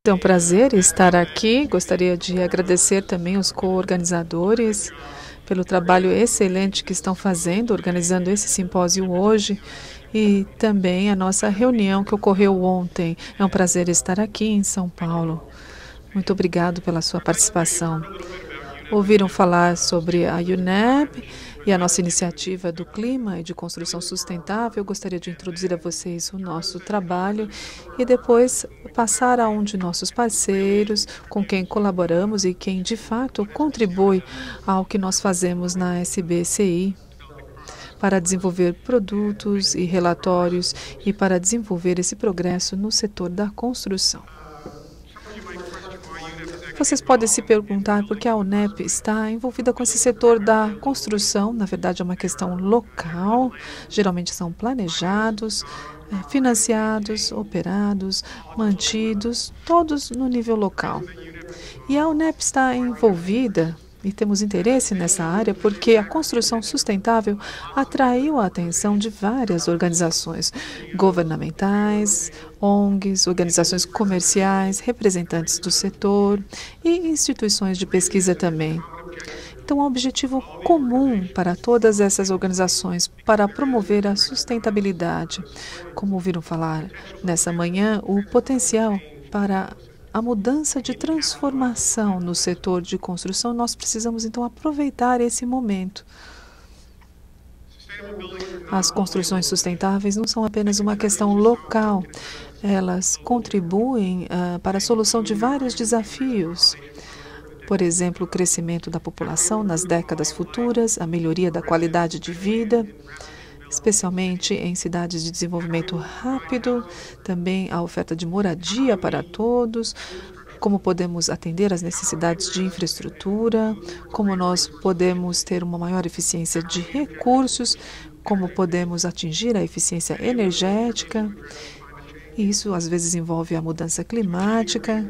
É um prazer estar aqui. Gostaria de agradecer também os co-organizadores pelo trabalho excelente que estão fazendo, organizando esse simpósio hoje, e também a nossa reunião que ocorreu ontem. É um prazer estar aqui em São Paulo. Muito obrigado pela sua participação. Ouviram falar sobre a UNEP e a nossa iniciativa do clima e de construção sustentável. Eu gostaria de introduzir a vocês o nosso trabalho e depois passar a um de nossos parceiros com quem colaboramos e quem de fato contribui ao que nós fazemos na SBCI para desenvolver produtos e relatórios e para desenvolver esse progresso no setor da construção. Vocês podem se perguntar por que a UNEP está envolvida com esse setor da construção. Na verdade, é uma questão local. Geralmente são planejados, financiados, operados, mantidos, todos no nível local. E a UNEP está envolvida e temos interesse nessa área porque a construção sustentável atraiu a atenção de várias organizações governamentais, ONGs, organizações comerciais, representantes do setor e instituições de pesquisa também. Então, o objetivo comum para todas essas organizações para promover a sustentabilidade, como ouviram falar nessa manhã, o potencial para a mudança de transformação no setor de construção, nós precisamos então aproveitar esse momento. As construções sustentáveis não são apenas uma questão local, elas contribuem para a solução de vários desafios. Por exemplo, o crescimento da população nas décadas futuras, a melhoria da qualidade de vida, especialmente em cidades de desenvolvimento rápido, também a oferta de moradia para todos, como podemos atender às necessidades de infraestrutura, como nós podemos ter uma maior eficiência de recursos, como podemos atingir a eficiência energética. E isso às vezes envolve a mudança climática,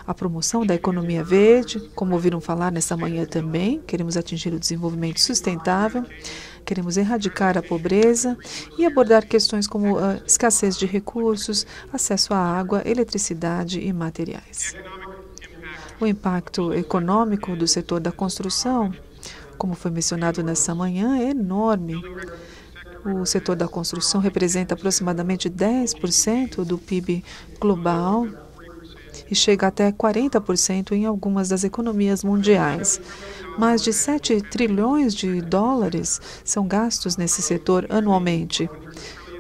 a promoção da economia verde, como ouviram falar nessa manhã também, queremos atingir o desenvolvimento sustentável. Queremos erradicar a pobreza e abordar questões como a escassez de recursos, acesso à água, eletricidade e materiais. O impacto econômico do setor da construção, como foi mencionado nessa manhã, é enorme. O setor da construção representa aproximadamente 10% do PIB global e chega até 40% em algumas das economias mundiais. Mais de 7 trilhões de dólares são gastos nesse setor anualmente,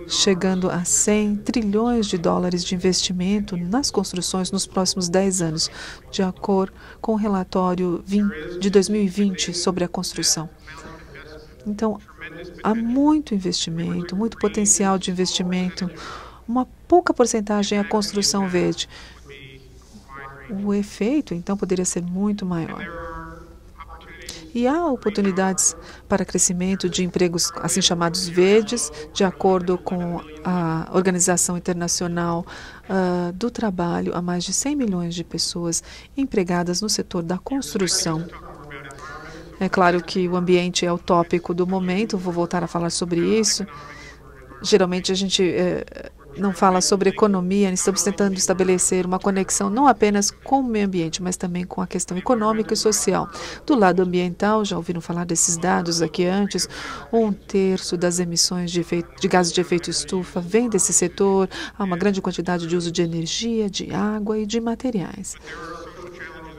chegando a 100 trilhões de dólares de investimento nas construções nos próximos 10 anos, de acordo com o relatório de 2020 sobre a construção. Então, há muito investimento, muito potencial de investimento, uma pouca porcentagem é a construção verde. O efeito, então, poderia ser muito maior. E há oportunidades para crescimento de empregos assim chamados verdes, de acordo com a Organização Internacional do Trabalho, há mais de 100 milhões de pessoas empregadas no setor da construção. É claro que o ambiente é o tópico do momento, vou voltar a falar sobre isso. Geralmente a gente não fala sobre economia, estamos tentando estabelecer uma conexão não apenas com o meio ambiente, mas também com a questão econômica e social. Do lado ambiental, já ouviram falar desses dados aqui antes, 1/3 das emissões de gases de efeito estufa vem desse setor, há uma grande quantidade de uso de energia, de água e de materiais.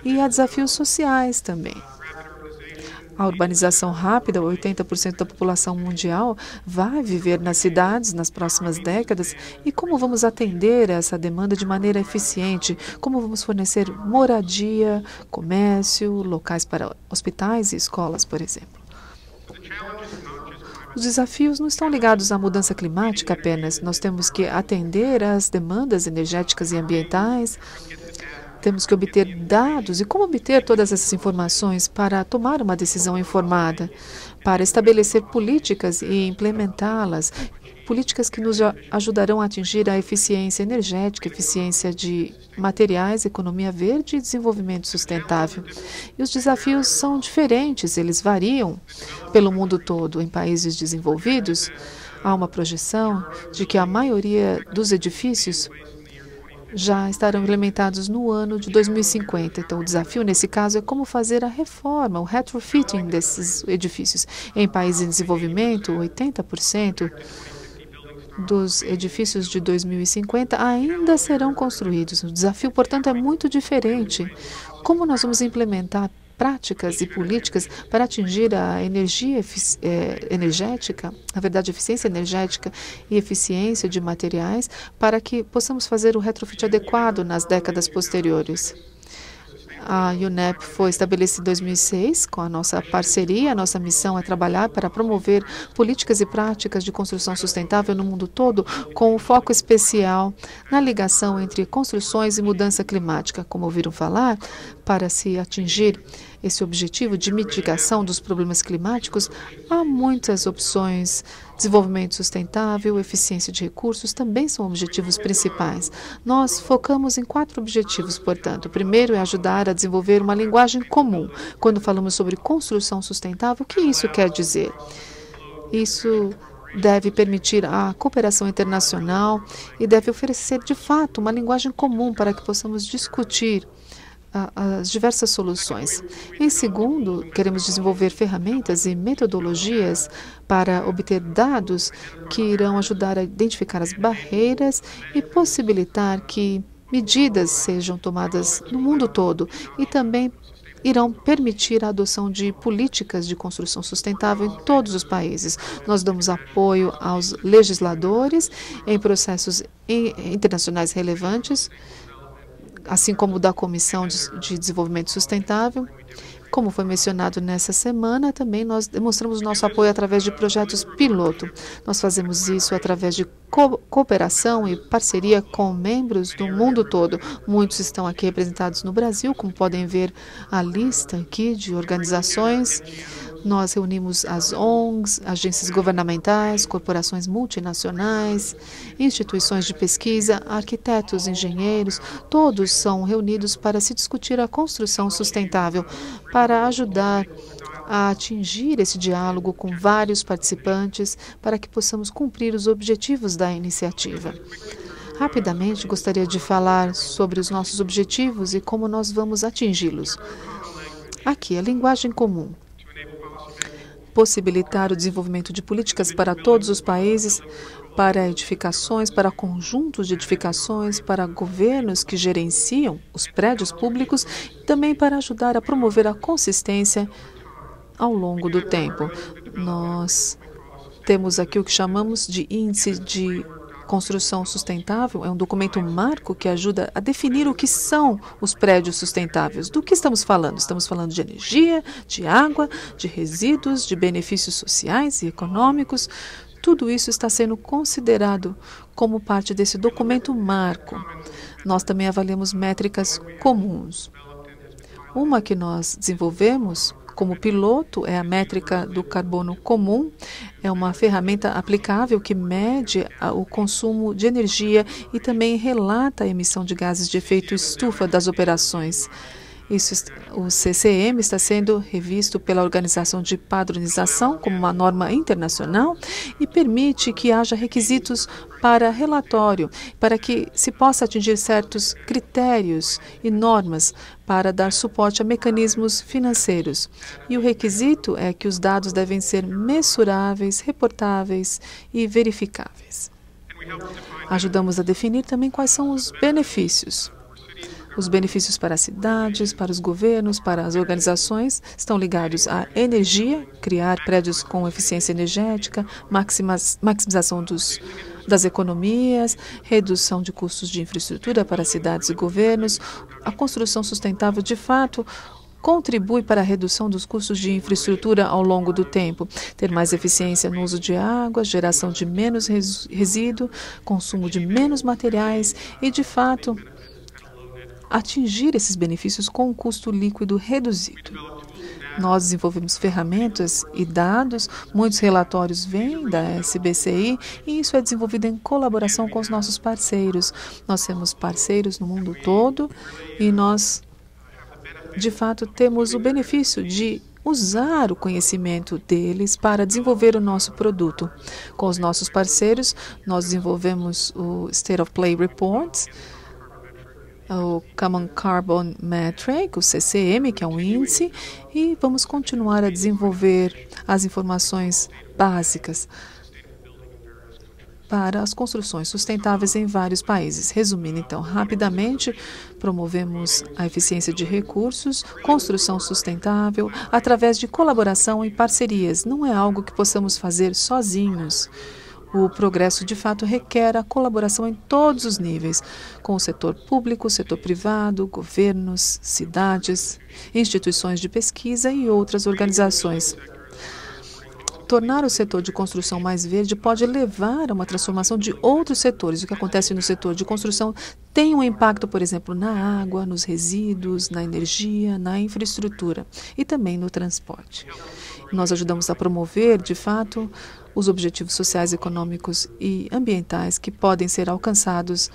E há desafios sociais também. A urbanização rápida, 80% da população mundial vai viver nas cidades nas próximas décadas. E como vamos atender essa demanda de maneira eficiente? Como vamos fornecer moradia, comércio, locais para hospitais e escolas, por exemplo? Os desafios não estão ligados à mudança climática apenas. Nós temos que atender às demandas energéticas e ambientais. Temos que obter dados. E como obter todas essas informações para tomar uma decisão informada, para estabelecer políticas e implementá-las, políticas que nos ajudarão a atingir a eficiência energética, eficiência de materiais, economia verde e desenvolvimento sustentável. E os desafios são diferentes, eles variam pelo mundo todo. Em países desenvolvidos, Há uma projeção de que a maioria dos edifícios já estarão implementados no ano de 2050. Então, o desafio, nesse caso, é como fazer a reforma, o retrofitting desses edifícios. Em países em desenvolvimento, 80% dos edifícios de 2050 ainda serão construídos. O desafio, portanto, é muito diferente. Como nós vamos implementar práticas e políticas para atingir a energia energética, na verdade, eficiência energética e eficiência de materiais, para que possamos fazer o retrofit adequado nas décadas posteriores. A UNEP foi estabelecida em 2006 com a nossa parceria. A nossa missão é trabalhar para promover políticas e práticas de construção sustentável no mundo todo, com um foco especial na ligação entre construções e mudança climática. Como ouviram falar, para se atingir esse objetivo de mitigação dos problemas climáticos, há muitas opções. Desenvolvimento sustentável, eficiência de recursos também são objetivos principais. Nós focamos em 4 objetivos, portanto. O primeiro é ajudar a desenvolver uma linguagem comum. Quando falamos sobre construção sustentável, o que isso quer dizer? Isso deve permitir a cooperação internacional e deve oferecer, de fato, uma linguagem comum para que possamos discutir as diversas soluções. Em segundo, queremos desenvolver ferramentas e metodologias para obter dados que irão ajudar a identificar as barreiras e possibilitar que medidas sejam tomadas no mundo todo e também irão permitir a adoção de políticas de construção sustentável em todos os países. Nós damos apoio aos legisladores em processos internacionais relevantes, assim como da Comissão de Desenvolvimento Sustentável. Como foi mencionado nessa semana, também nós demonstramos nosso apoio através de projetos piloto. Nós fazemos isso através de cooperação e parceria com membros do mundo todo. Muitos estão aqui representados no Brasil, como podem ver a lista aqui de organizações. Nós reunimos as ONGs, agências governamentais, corporações multinacionais, instituições de pesquisa, arquitetos, engenheiros, todos são reunidos para se discutir a construção sustentável, para ajudar a atingir esse diálogo com vários participantes, para que possamos cumprir os objetivos da iniciativa. Rapidamente, gostaria de falar sobre os nossos objetivos e como nós vamos atingi-los. Aqui, a linguagem comum. Possibilitar o desenvolvimento de políticas para todos os países, para edificações, para conjuntos de edificações, para governos que gerenciam os prédios públicos, e também para ajudar a promover a consistência ao longo do tempo. Nós temos aqui o que chamamos de Índice de Construção Sustentável. É um documento marco que ajuda a definir o que são os prédios sustentáveis. Do que estamos falando? Estamos falando de energia, de água, de resíduos, de benefícios sociais e econômicos. Tudo isso está sendo considerado como parte desse documento marco. Nós também avaliamos métricas comuns. Uma que nós desenvolvemos como piloto é a métrica do carbono comum. É uma ferramenta aplicável que mede o consumo de energia e também relata a emissão de gases de efeito estufa das operações. O CCM está sendo revisto pela Organização de Padronização como uma norma internacional e permite que haja requisitos para relatório, para que se possa atingir certos critérios e normas para dar suporte a mecanismos financeiros. E o requisito é que os dados devem ser mensuráveis, reportáveis e verificáveis. Ajudamos a definir também quais são os benefícios. Os benefícios para as cidades, para os governos, para as organizações estão ligados à energia, criar prédios com eficiência energética, maximização das economias, redução de custos de infraestrutura para cidades e governos. A construção sustentável, de fato, contribui para a redução dos custos de infraestrutura ao longo do tempo, ter mais eficiência no uso de água, geração de menos resíduo, consumo de menos materiais e, de fato, atingir esses benefícios com um custo líquido reduzido. Nós desenvolvemos ferramentas e dados, muitos relatórios vêm da SBCI e isso é desenvolvido em colaboração com os nossos parceiros. Nós temos parceiros no mundo todo e nós, de fato, temos o benefício de usar o conhecimento deles para desenvolver o nosso produto. Com os nossos parceiros, nós desenvolvemos o State of Play Reports, o Common Carbon Metric, o CCM, que é um índice, e vamos continuar a desenvolver as informações básicas para as construções sustentáveis em vários países. Resumindo, então, rapidamente, promovemos a eficiência de recursos, construção sustentável, através de colaboração e parcerias. Não é algo que possamos fazer sozinhos. O progresso, de fato, requer a colaboração em todos os níveis, com o setor público, o setor privado, governos, cidades, instituições de pesquisa e outras organizações. Tornar o setor de construção mais verde pode levar a uma transformação de outros setores. O que acontece no setor de construção tem um impacto, por exemplo, na água, nos resíduos, na energia, na infraestrutura e também no transporte. Nós ajudamos a promover, de fato, os objetivos sociais, econômicos e ambientais que podem ser alcançados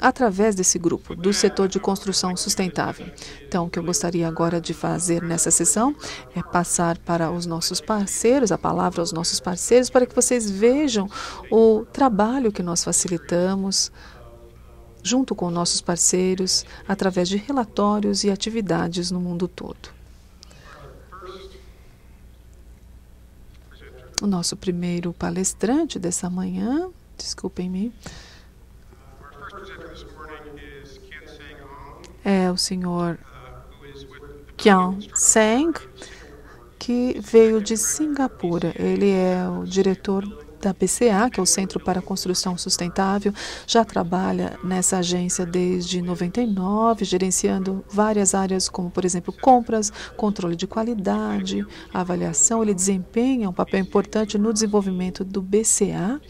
através desse grupo, do setor de construção sustentável. Então, o que eu gostaria agora de fazer nessa sessão é passar para os nossos parceiros, a palavra aos nossos parceiros, para que vocês vejam o trabalho que nós facilitamos junto com nossos parceiros, através de relatórios e atividades no mundo todo. O nosso primeiro palestrante dessa manhã, desculpem-me, é o senhor Kian Seng, que veio de Singapura. Ele é o diretor da BCA, que é o Centro para a Construção Sustentável, já trabalha nessa agência desde 99, gerenciando várias áreas como, por exemplo, compras, controle de qualidade, avaliação. Ele desempenha um papel importante no desenvolvimento do BCA,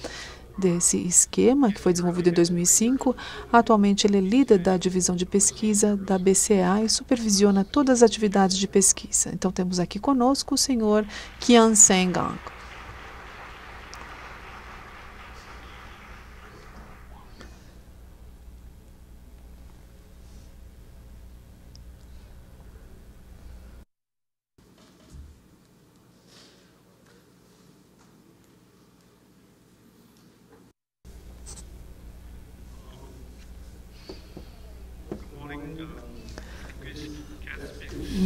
desse esquema, que foi desenvolvido em 2005. Atualmente, ele é líder da divisão de pesquisa da BCA e supervisiona todas as atividades de pesquisa. Então, temos aqui conosco o senhor Kian Seng.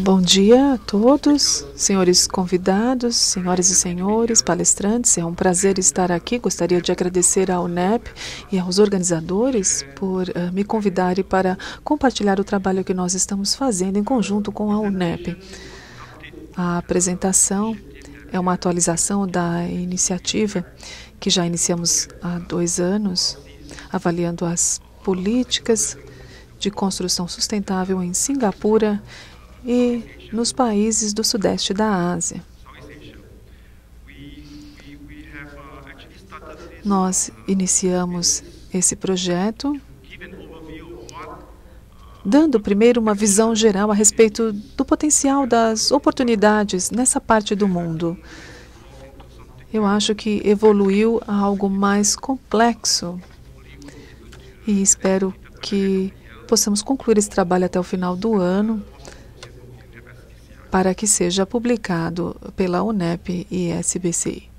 Bom dia a todos, senhores convidados, senhoras e senhores, palestrantes. É um prazer estar aqui. Gostaria de agradecer à UNEP e aos organizadores por me convidarem para compartilhar o trabalho que nós estamos fazendo em conjunto com a UNEP. A apresentação é uma atualização da iniciativa que já iniciamos há 2 anos, avaliando as políticas de construção sustentável em Singapura e nos países do sudeste da Ásia. Nós iniciamos esse projeto dando primeiro uma visão geral a respeito do potencial das oportunidades nessa parte do mundo. Eu acho que evoluiu a algo mais complexo e espero que possamos concluir esse trabalho até o final do ano, para que seja publicado pela UNEP e SBCI.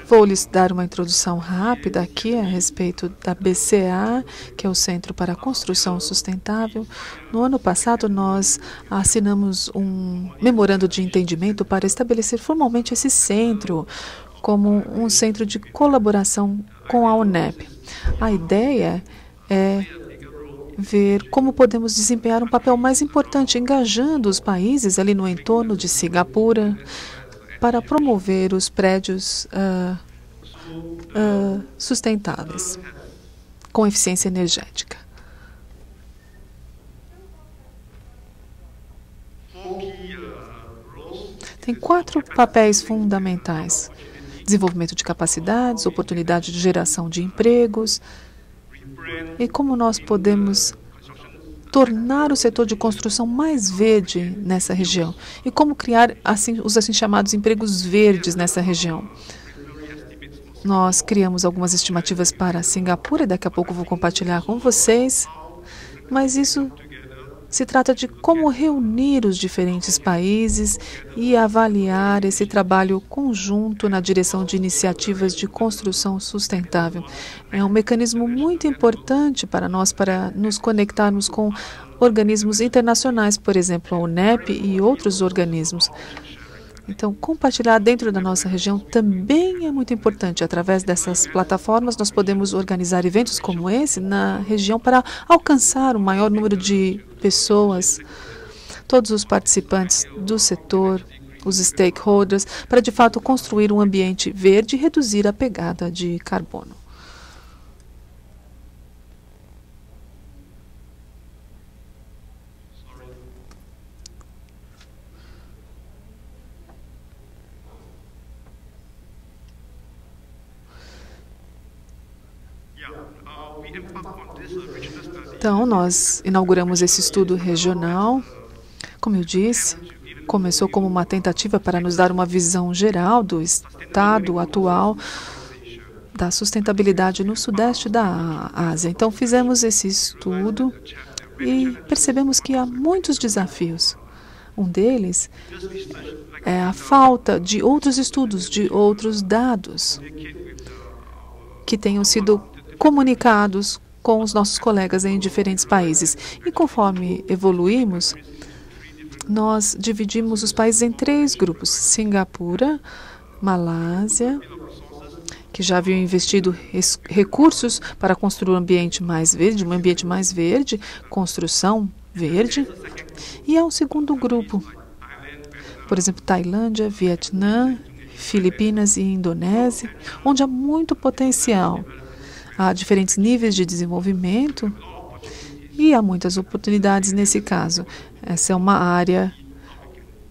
Vou lhes dar uma introdução rápida aqui a respeito da BCA, que é o Centro para a Construção Sustentável. No ano passado, nós assinamos um memorando de entendimento para estabelecer formalmente esse centro como um centro de colaboração com a UNEP. A ideia é ver como podemos desempenhar um papel mais importante, engajando os países ali no entorno de Singapura para promover os prédios sustentáveis com eficiência energética. Tem 4 papéis fundamentais: desenvolvimento de capacidades, oportunidade de geração de empregos, e como nós podemos tornar o setor de construção mais verde nessa região e como criar os assim chamados empregos verdes nessa região. Nós criamos algumas estimativas para Singapura e daqui a pouco vou compartilhar com vocês. mas isso se trata de como reunir os diferentes países e avaliar esse trabalho conjunto na direção de iniciativas de construção sustentável. É um mecanismo muito importante para nós, para nos conectarmos com organismos internacionais, por exemplo, a UNEP e outros organismos. Então, compartilhar dentro da nossa região também é muito importante. Através dessas plataformas, nós podemos organizar eventos como esse na região para alcançar o maior número de pessoas, todos os participantes do setor, os stakeholders, para de fato construir um ambiente verde e reduzir a pegada de carbono. Então, nós inauguramos esse estudo regional. Como eu disse, começou como uma tentativa para nos dar uma visão geral do estado atual da sustentabilidade no sudeste da Ásia. Então, fizemos esse estudo e percebemos que há muitos desafios. Um deles é a falta de outros estudos, de outros dados que tenham sido comunicados com os nossos colegas em diferentes países. E conforme evoluímos, nós dividimos os países em 3 grupos: Singapura, Malásia, que já haviam investido recursos para construir um ambiente mais verde, construção verde. E há um segundo grupo, por exemplo, Tailândia, Vietnã, Filipinas e Indonésia, onde há muito potencial. Há diferentes níveis de desenvolvimento e há muitas oportunidades nesse caso. Essa é uma área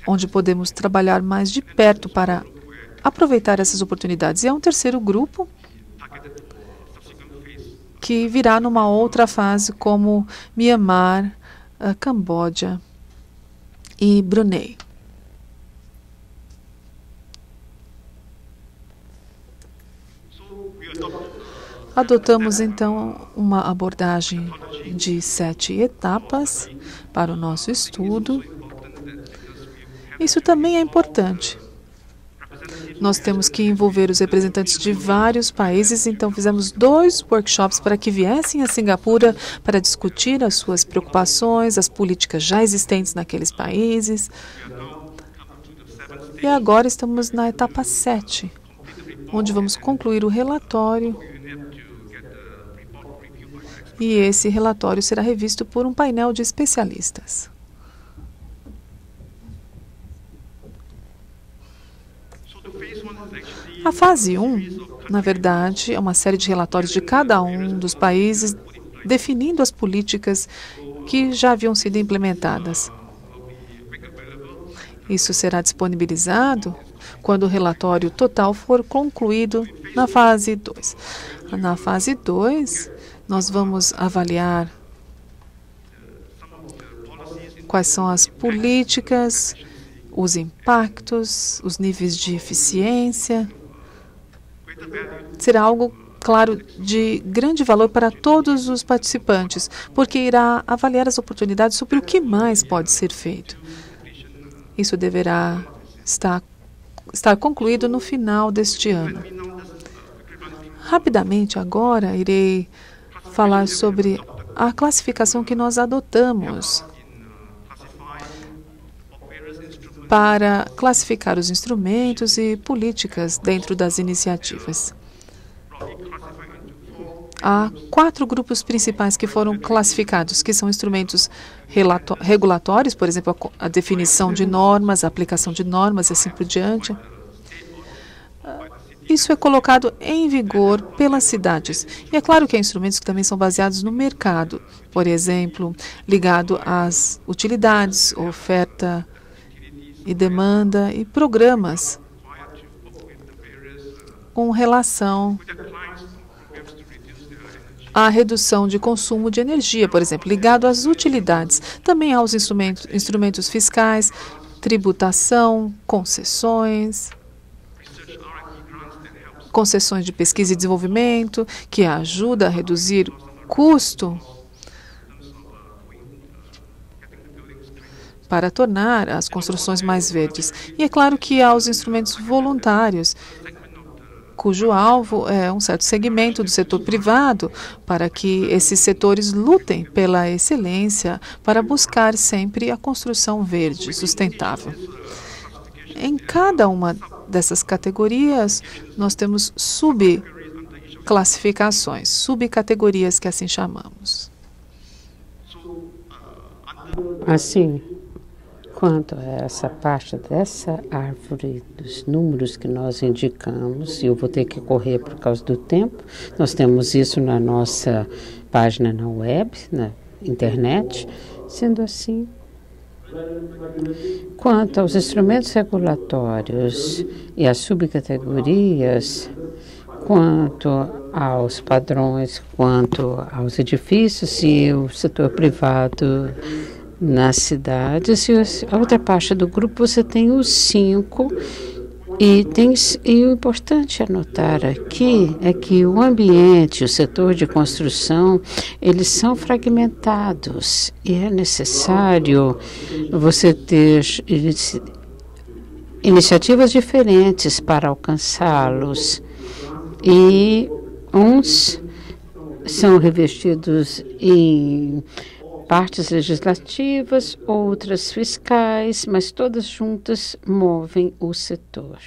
onde podemos trabalhar mais de perto para aproveitar essas oportunidades. E há um terceiro grupo que virá numa outra fase, como Myanmar, Camboja e Brunei. Adotamos, então, uma abordagem de 7 etapas para o nosso estudo. Isso também é importante. Nós temos que envolver os representantes de vários países, então fizemos 2 workshops para que viessem a Singapura para discutir as suas preocupações, as políticas já existentes naqueles países. E agora estamos na etapa 7, onde vamos concluir o relatório. E esse relatório será revisto por um painel de especialistas. A fase 1, na verdade, é uma série de relatórios de cada um dos países, definindo as políticas que já haviam sido implementadas. Isso será disponibilizado quando o relatório total for concluído na fase 2. Na fase 2, nós vamos avaliar quais são as políticas, os impactos, os níveis de eficiência. Será algo, claro, de grande valor para todos os participantes, porque irá avaliar as oportunidades sobre o que mais pode ser feito. Isso deverá estar concluído no final deste ano. Rapidamente, agora, irei falar sobre a classificação que nós adotamos para classificar os instrumentos e políticas dentro das iniciativas. Há 4 grupos principais que foram classificados, que são instrumentos regulatórios, por exemplo, a definição de normas, a aplicação de normas e assim por diante. Isso é colocado em vigor pelas cidades. E é claro que há instrumentos que também são baseados no mercado, por exemplo, ligado às utilidades, oferta e demanda e programas com relação à redução de consumo de energia, por exemplo, ligado às utilidades. Também há os instrumentos fiscais, tributação, concessões de pesquisa e desenvolvimento, que ajuda a reduzir custo para tornar as construções mais verdes. E é claro que há os instrumentos voluntários, cujo alvo é um certo segmento do setor privado, para que esses setores lutem pela excelência, para buscar sempre a construção verde, sustentável. Em cada uma dessas categorias, nós temos subclassificações, subcategorias que assim chamamos. Assim, quanto a essa parte dessa árvore dos números que nós indicamos, e eu vou ter que correr por causa do tempo, nós temos isso na nossa página na web, na internet. Sendo assim, quanto aos instrumentos regulatórios e às subcategorias, quanto aos padrões, quanto aos edifícios e o setor privado nas cidades, e a outra parte do grupo você tem os 5, e o importante anotar aqui é que o ambiente, o setor de construção, eles são fragmentados e é necessário você ter iniciativas diferentes para alcançá-los, e uns são revestidos em partes legislativas, outras fiscais, mas todas juntas movem o setor.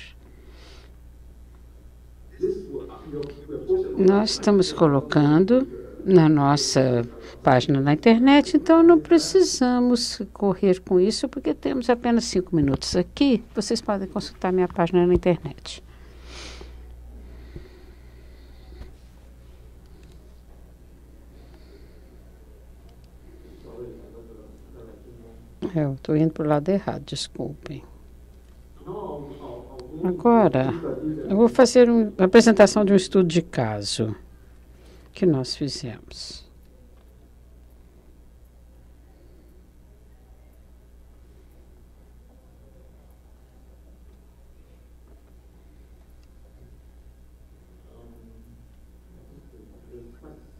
Nós estamos colocando na nossa página na internet, então não precisamos correr com isso, porque temos apenas 5 minutos aqui. Vocês podem consultar minha página na internet. Eu estou indo para o lado errado, desculpem. Agora, eu vou fazer uma apresentação de um estudo de caso que nós fizemos.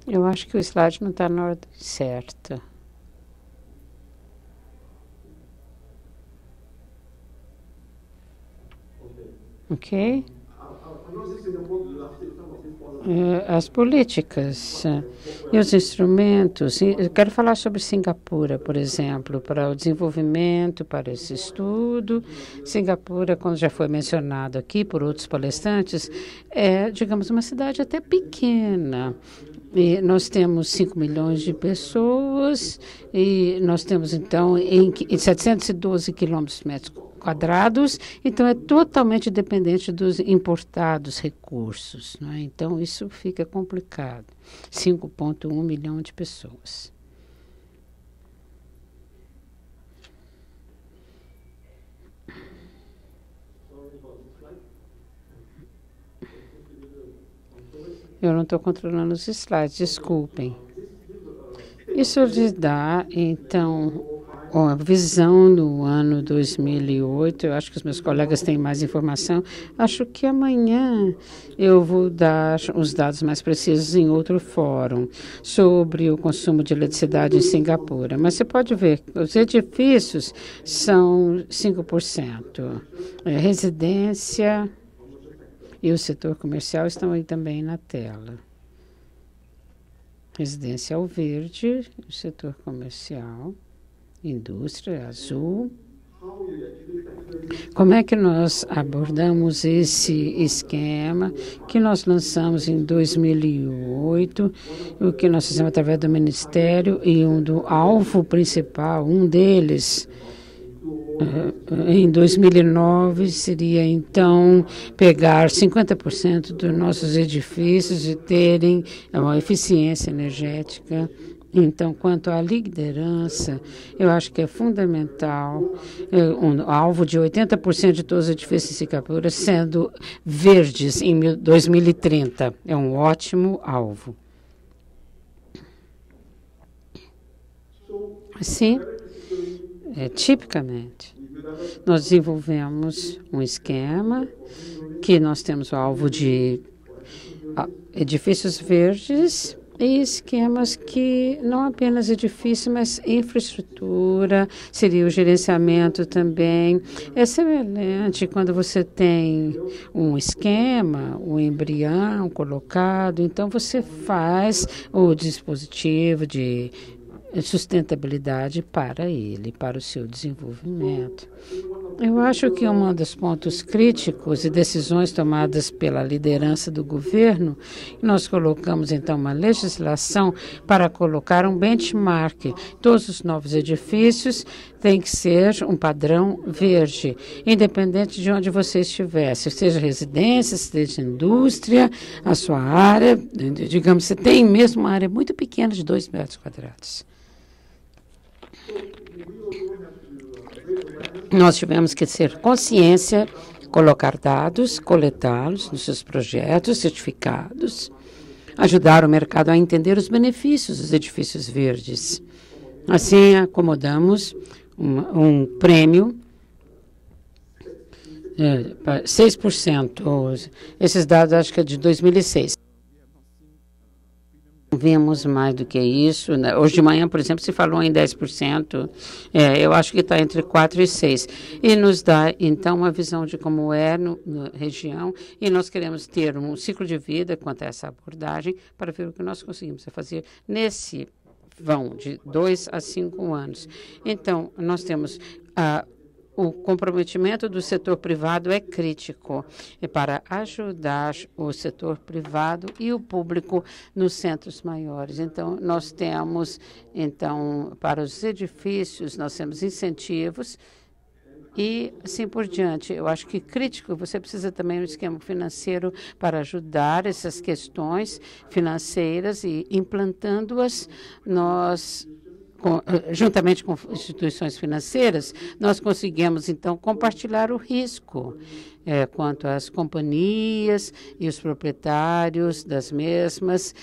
Eu acho que o slide não está na ordem certa. Ok? As políticas e os instrumentos. Eu quero falar sobre Singapura, por exemplo, para o desenvolvimento, para esse estudo. Singapura, como já foi mencionado aqui por outros palestrantes, é, digamos, uma cidade até pequena. E nós temos 5 milhões de pessoas e nós temos, então, em 712 quilômetros quadrados, então é totalmente dependente dos importados recursos, não é? Então isso fica complicado. 5,1 milhão de pessoas. Eu não estou controlando os slides, desculpem. Isso lhe dá, então, a visão do ano 2008. Eu acho que os meus colegas têm mais informação. Acho que amanhã eu vou dar os dados mais precisos em outro fórum sobre o consumo de eletricidade em Singapura. Mas você pode ver que os edifícios são 5%. Residência e o setor comercial estão aí também na tela. Residencial verde, o setor comercial, indústria azul. Como é que nós abordamos esse esquema que nós lançamos em 2008, o que nós fizemos através do Ministério, e do alvo principal, um deles, em 2009, seria, então, pegar 50% dos nossos edifícios e terem uma eficiência energética. Então, quanto à liderança, eu acho que é fundamental um alvo de 80% de todos os edifícios em Singapura sendo verdes em 2030. É um ótimo alvo. Assim, tipicamente, nós desenvolvemos um esquema que nós temos o alvo de edifícios verdes e esquemas que não apenas edifício, mas infraestrutura, seria o gerenciamento também. É semelhante quando você tem um esquema, um embrião colocado, então você faz o dispositivo de sustentabilidade para ele, para o seu desenvolvimento. Eu acho que um dos pontos críticos e decisões tomadas pela liderança do governo, nós colocamos então uma legislação para colocar um benchmark. Todos os novos edifícios têm que ser um padrão verde, independente de onde você estiver, seja residência, seja indústria, a sua área, digamos, você tem mesmo uma área muito pequena de 2 metros quadrados. Nós tivemos que ter consciência, colocar dados, coletá-los nos seus projetos, certificados, ajudar o mercado a entender os benefícios dos edifícios verdes. Assim, acomodamos um prêmio, 6%. Esses dados acho que é de 2006. Vemos mais do que isso. Hoje de manhã, por exemplo, se falou em 10%. Eu acho que está entre 4% e 6%. E nos dá, então, uma visão de como é na região. E nós queremos ter um ciclo de vida quanto a essa abordagem para ver o que nós conseguimos fazer nesse vão de 2 a 5 anos. Então, nós temos o comprometimento do setor privado é crítico para ajudar o setor privado e o público nos centros maiores. Então, nós temos, para os edifícios, nós temos incentivos e assim por diante. Eu acho que crítico, você precisa também de um esquema financeiro para ajudar essas questões financeiras e implantando-as, juntamente com instituições financeiras, nós conseguimos, então, compartilhar o risco quanto às companhias e os proprietários das mesmas,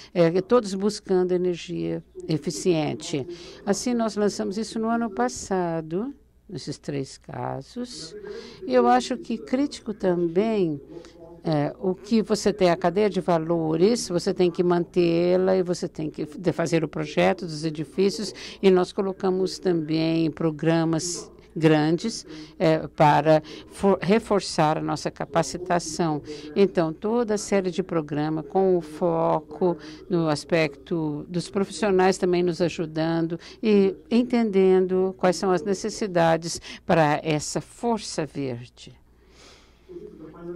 todos buscando energia eficiente. Assim, nós lançamos isso no ano passado, nesses 3 casos. Eu acho que crítico também o que você tem, a cadeia de valores, você tem que mantê-la e você tem que fazer o projeto dos edifícios, e nós colocamos também programas grandes para reforçar a nossa capacitação. Então, toda a série de programas com o foco no aspecto dos profissionais também nos ajudando e entendendo quais são as necessidades para essa força verde.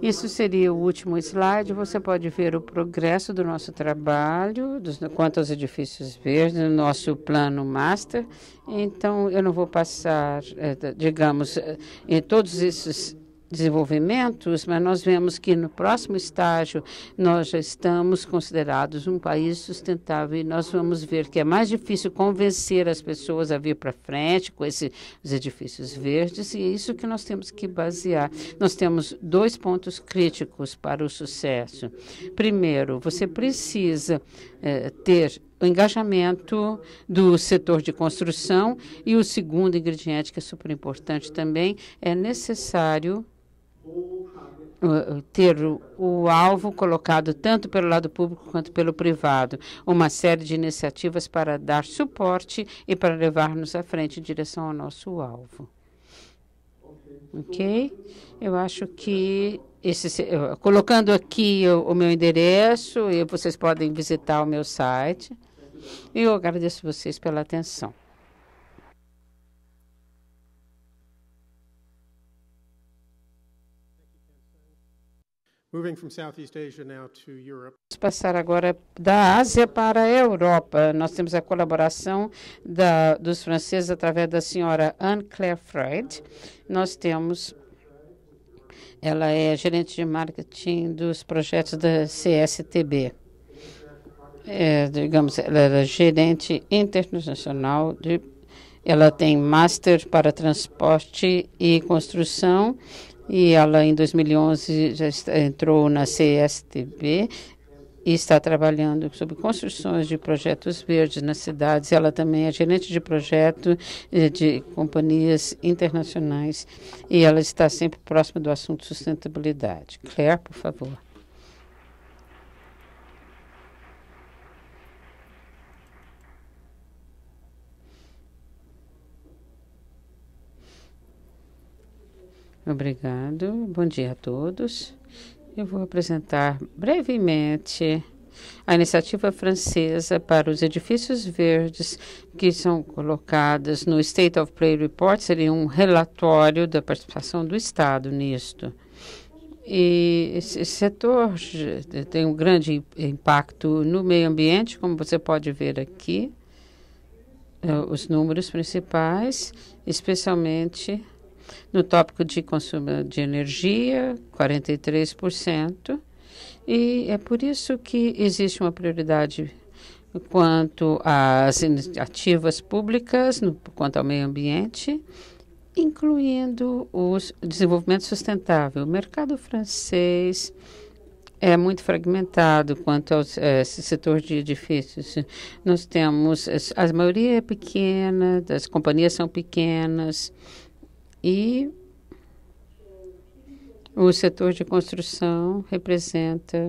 Isso seria o último slide. Você pode ver o progresso do nosso trabalho quanto aos edifícios verdes, no nosso plano master. Então, eu não vou passar, digamos, em todos esses desenvolvimentos, mas nós vemos que no próximo estágio nós já estamos considerados um país sustentável e nós vamos ver que é mais difícil convencer as pessoas a vir para frente com os edifícios verdes, e é isso que nós temos que basear. Nós temos 2 pontos críticos para o sucesso. Primeiro, você precisa ter o engajamento do setor de construção, e o segundo ingrediente, que é super importante também, é necessário ter o alvo colocado tanto pelo lado público quanto pelo privado, uma série de iniciativas para dar suporte e para levar-nos à frente em direção ao nosso alvo. Ok? Eu acho que colocando aqui o meu endereço, e vocês podem visitar o meu site. E eu agradeço vocês pela atenção. Moving from Southeast Asia now to Europe. Vamos passar agora da Ásia para a Europa. Nós temos a colaboração dos franceses através da senhora Anne-Claire Freud. Nós temos, ela é gerente de marketing dos projetos da CSTB. Digamos, ela é gerente internacional ela tem master para transporte e construção, e ela em 2011 já entrou na CSTB e está trabalhando sobre construções de projetos verdes nas cidades. Ela também é gerente de projeto de companhias internacionais, e ela está sempre próxima do assunto sustentabilidade. Claire, por favor. Obrigado. Bom dia a todos. Eu vou apresentar brevemente a iniciativa francesa para os edifícios verdes que são colocadas no State of Play Report. Seria um relatório da participação do Estado nisto. E esse setor tem um grande impacto no meio ambiente, como você pode ver aqui, os números principais, especialmente no tópico de consumo de energia, 43%, e é por isso que existe uma prioridade quanto às iniciativas públicas, quanto ao meio ambiente, incluindo o desenvolvimento sustentável. O mercado francês é muito fragmentado quanto ao setor de edifícios. Nós temos, a maioria é pequena, as companhias são pequenas, e o setor de construção representa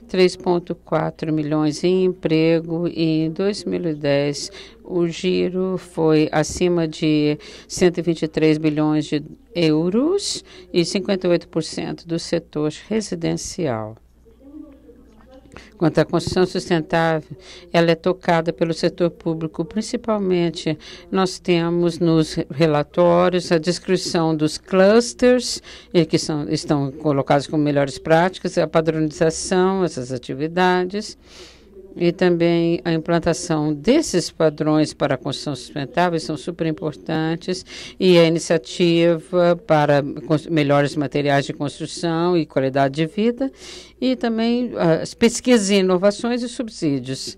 3,4 milhões em emprego, e em 2010 o giro foi acima de 123 bilhões de euros e 58% do setor residencial. Quanto à construção sustentável, ela é tocada pelo setor público, principalmente. Nós temos nos relatórios a descrição dos clusters, que estão colocados como melhores práticas, a padronização, essas atividades, e também a implantação desses padrões para a construção sustentável são super importantes, e a iniciativa para melhores materiais de construção e qualidade de vida, e também as pesquisas e inovações e subsídios.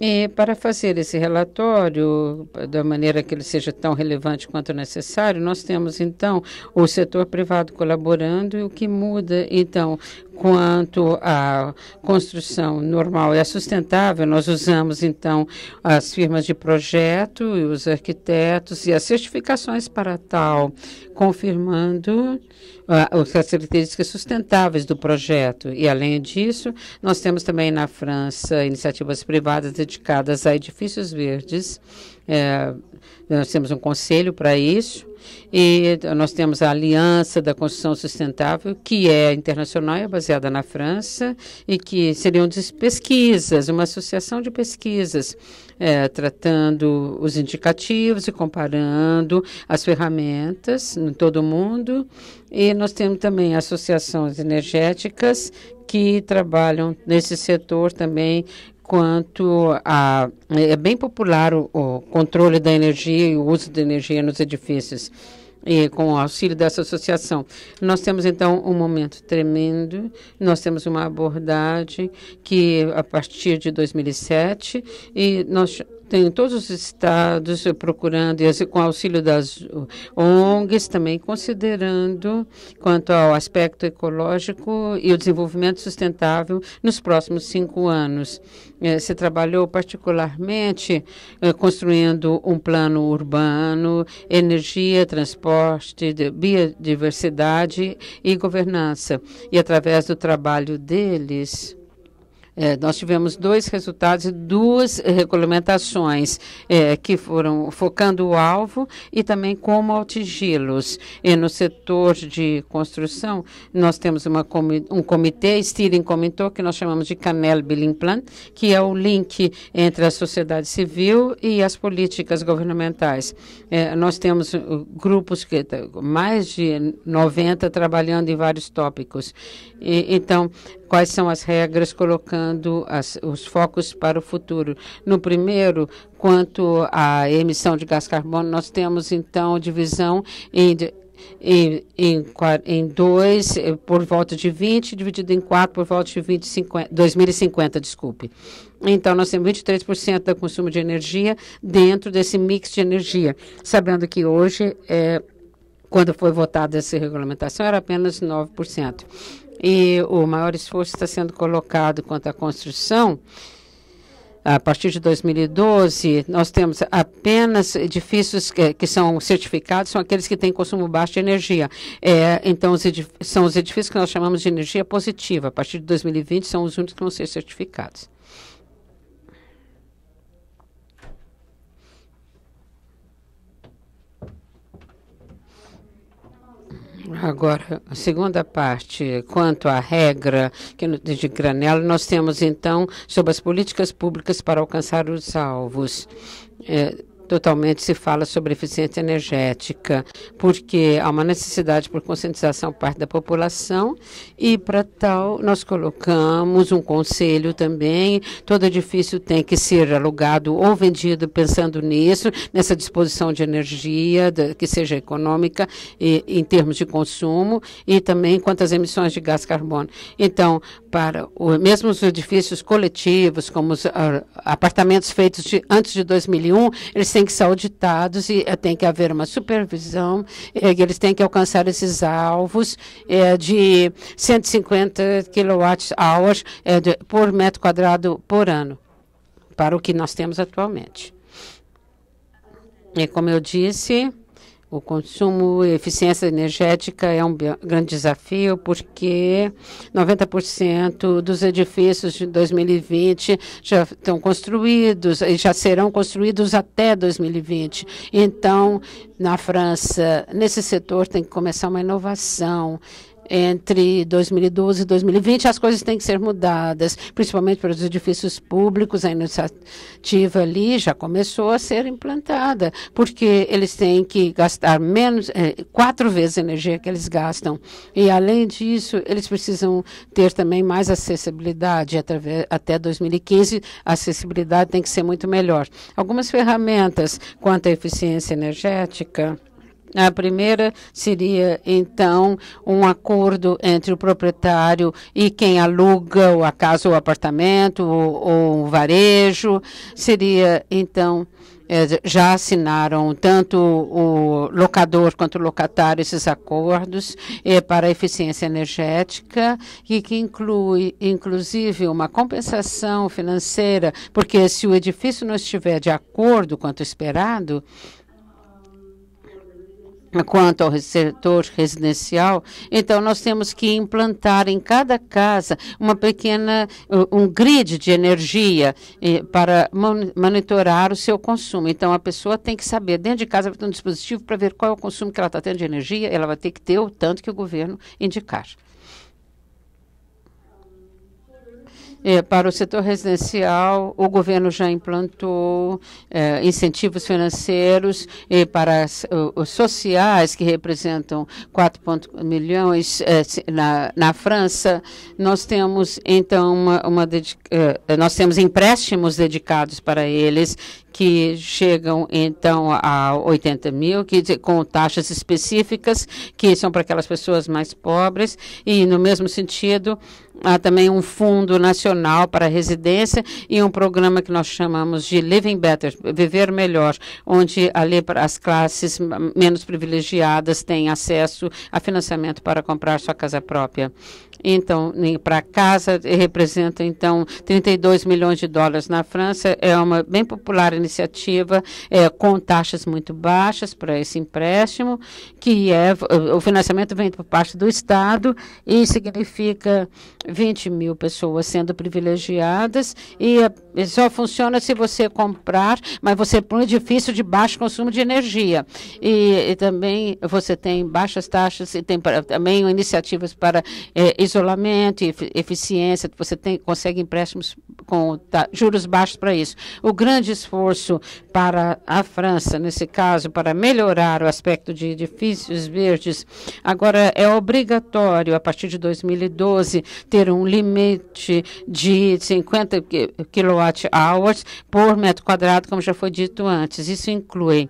E para fazer esse relatório, da maneira que ele seja tão relevante quanto necessário, nós temos, então, o setor privado colaborando, e o que muda, então, quanto à construção normal e a sustentável, nós usamos, então, as firmas de projeto e os arquitetos e as certificações para tal, confirmando as características sustentáveis do projeto. E, além disso, nós temos também na França iniciativas privadas dedicadas a edifícios verdes. Nós temos um conselho para isso, e nós temos a Aliança da Construção Sustentável, que é internacional e é baseada na França, e que seriam de pesquisas, uma associação de pesquisas, tratando os indicativos e comparando as ferramentas em todo o mundo. E nós temos também associações energéticas que trabalham nesse setor também, quanto a... É bem popular o controle da energia e o uso da energia nos edifícios, e com o auxílio dessa associação. Nós temos, então, um momento tremendo. Nós temos uma abordagem que, a partir de 2007, e nós tem todos os estados procurando, e com auxílio das ONGs, também considerando quanto ao aspecto ecológico e o desenvolvimento sustentável nos próximos 5 anos. Se trabalhou particularmente construindo um plano urbano, energia, transporte, biodiversidade e governança. E, através do trabalho deles, nós tivemos 2 resultados e 2 regulamentações que foram focando o alvo e também como atingi-los. E no setor de construção, nós temos um comitê, Steering Committee, que nós chamamos de Canel Building Plan, que é o link entre a sociedade civil e as políticas governamentais. Nós temos grupos, mais de 90, trabalhando em vários tópicos. Então, quais são as regras colocando os focos para o futuro? No primeiro, quanto à emissão de gás carbono, nós temos, então, divisão em 2 por volta de 20, dividido em 4 por volta de 2050, desculpe. Então, nós temos 23% do consumo de energia dentro desse mix de energia, sabendo que hoje, quando foi votada essa regulamentação, era apenas 9%. E o maior esforço está sendo colocado quanto à construção. A partir de 2012, nós temos apenas edifícios que são certificados, são aqueles que têm consumo baixo de energia. Então, são os edifícios que nós chamamos de energia positiva. A partir de 2020, são os únicos que vão ser certificados. Agora, a segunda parte, quanto à regra de granelo, nós temos, então, sobre as políticas públicas para alcançar os alvos. Totalmente se fala sobre eficiência energética, porque há uma necessidade por conscientização por parte da população e, para tal, nós colocamos um conselho também. Todo edifício tem que ser alugado ou vendido pensando nisso, nessa disposição de energia que seja econômica em termos de consumo e também quanto às emissões de gás carbono. Então, para mesmo os edifícios coletivos, como os apartamentos feitos antes de 2001, eles têm que ser auditados e tem que haver uma supervisão, eles têm que alcançar esses alvos de 150 kWh por metro quadrado por ano, para o que nós temos atualmente. E como eu disse, o consumo e eficiência energética é um grande desafio, porque 90% dos edifícios de 2020 já estão construídos e já serão construídos até 2020. Então, na França, nesse setor tem que começar uma inovação. Entre 2012 e 2020, as coisas têm que ser mudadas, principalmente para os edifícios públicos. A iniciativa ali já começou a ser implantada, porque eles têm que gastar 4 vezes a energia que eles gastam. E, além disso, eles precisam ter também mais acessibilidade. Até 2015, a acessibilidade tem que ser muito melhor. Algumas ferramentas quanto à eficiência energética. A primeira seria, então, um acordo entre o proprietário e quem aluga a casa ou o apartamento ou o varejo. Seria, então, já assinaram tanto o locador quanto o locatário esses acordos para a eficiência energética e que inclui, inclusive, uma compensação financeira, porque se o edifício não estiver de acordo quanto esperado, quanto ao setor residencial, então nós temos que implantar em cada casa um grid de energia para monitorar o seu consumo. Então a pessoa tem que saber, dentro de casa vai ter um dispositivo para ver qual é o consumo que ela está tendo de energia, ela vai ter que ter o tanto que o governo indicar. Para o setor residencial, o governo já implantou incentivos financeiros para os sociais, que representam 4 milhões na França. Nós temos, então, nós temos empréstimos dedicados para eles, que chegam, então, a 80 mil, com taxas específicas, que são para aquelas pessoas mais pobres. E, no mesmo sentido, há também um fundo nacional para a residência e um programa que nós chamamos de Living Better, Viver Melhor, onde ali para as classes menos privilegiadas têm acesso a financiamento para comprar sua casa própria. Então, para casa, representa, então, 32 milhões de dólares na França. É uma bem popular iniciativa, com taxas muito baixas para esse empréstimo, que o financiamento vem por parte do Estado e significa 20 mil pessoas sendo privilegiadas e só funciona se você comprar, mas você põe um edifício de baixo consumo de energia. E também você tem baixas taxas e tem também iniciativas para isolamento e eficiência, você consegue empréstimos com juros baixos para isso. O grande esforço para a França, nesse caso, para melhorar o aspecto de edifícios verdes, agora é obrigatório, a partir de 2012, ter um limite de 50 kWh por metro quadrado, como já foi dito antes. Isso inclui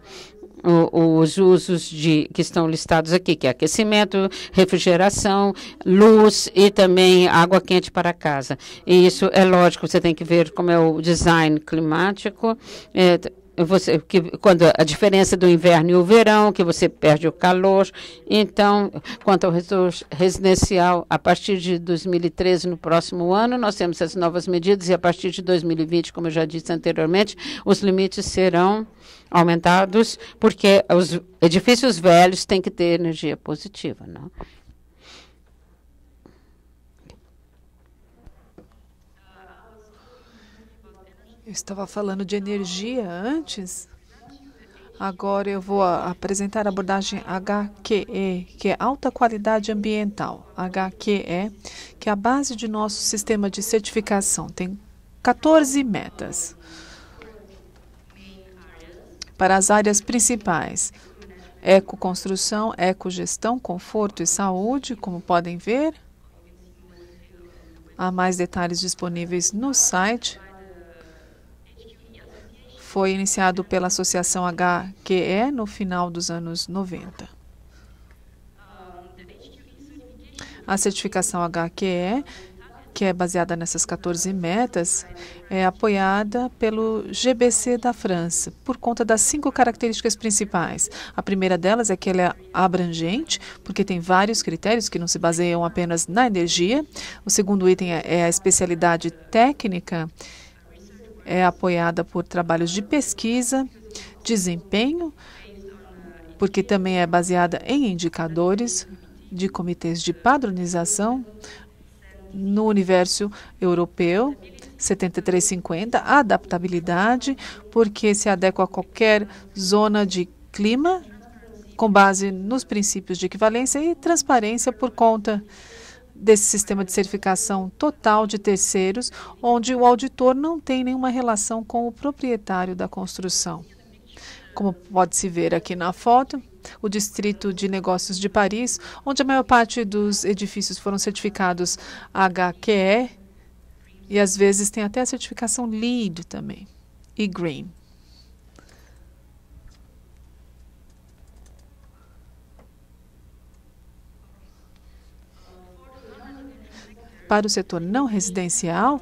os usos que estão listados aqui, que é aquecimento, refrigeração, luz e também água quente para casa. E isso é lógico, você tem que ver como é o design climático, quando a diferença do inverno e o verão, que você perde o calor. Então, quanto ao residencial, a partir de 2013, no próximo ano, nós temos as novas medidas e a partir de 2020, como eu já disse anteriormente, os limites serão aumentados, porque os edifícios velhos têm que ter energia positiva, não? Eu estava falando de energia antes. Agora eu vou apresentar a abordagem HQE, que é Alta Qualidade Ambiental. HQE, que é a base de nosso sistema de certificação. Tem 14 metas para as áreas principais: ecoconstrução, ecogestão, conforto e saúde, como podem ver. Há mais detalhes disponíveis no site. Foi iniciado pela Associação HQE no final dos anos 90. A certificação HQE, que é baseada nessas 14 metas, é apoiada pelo GBC da França, por conta das 5 características principais. A primeira delas é que ela é abrangente, porque tem vários critérios que não se baseiam apenas na energia. O segundo item é a especialidade técnica, é apoiada por trabalhos de pesquisa, desempenho, porque também é baseada em indicadores de comitês de padronização no universo europeu, 7350, adaptabilidade, porque se adequa a qualquer zona de clima, com base nos princípios de equivalência, e transparência por conta desse sistema de certificação total de terceiros, onde o auditor não tem nenhuma relação com o proprietário da construção. Como pode-se ver aqui na foto, o Distrito de Negócios de Paris, onde a maior parte dos edifícios foram certificados HQE, e às vezes tem até a certificação LEED também, e Green. Para o setor não residencial,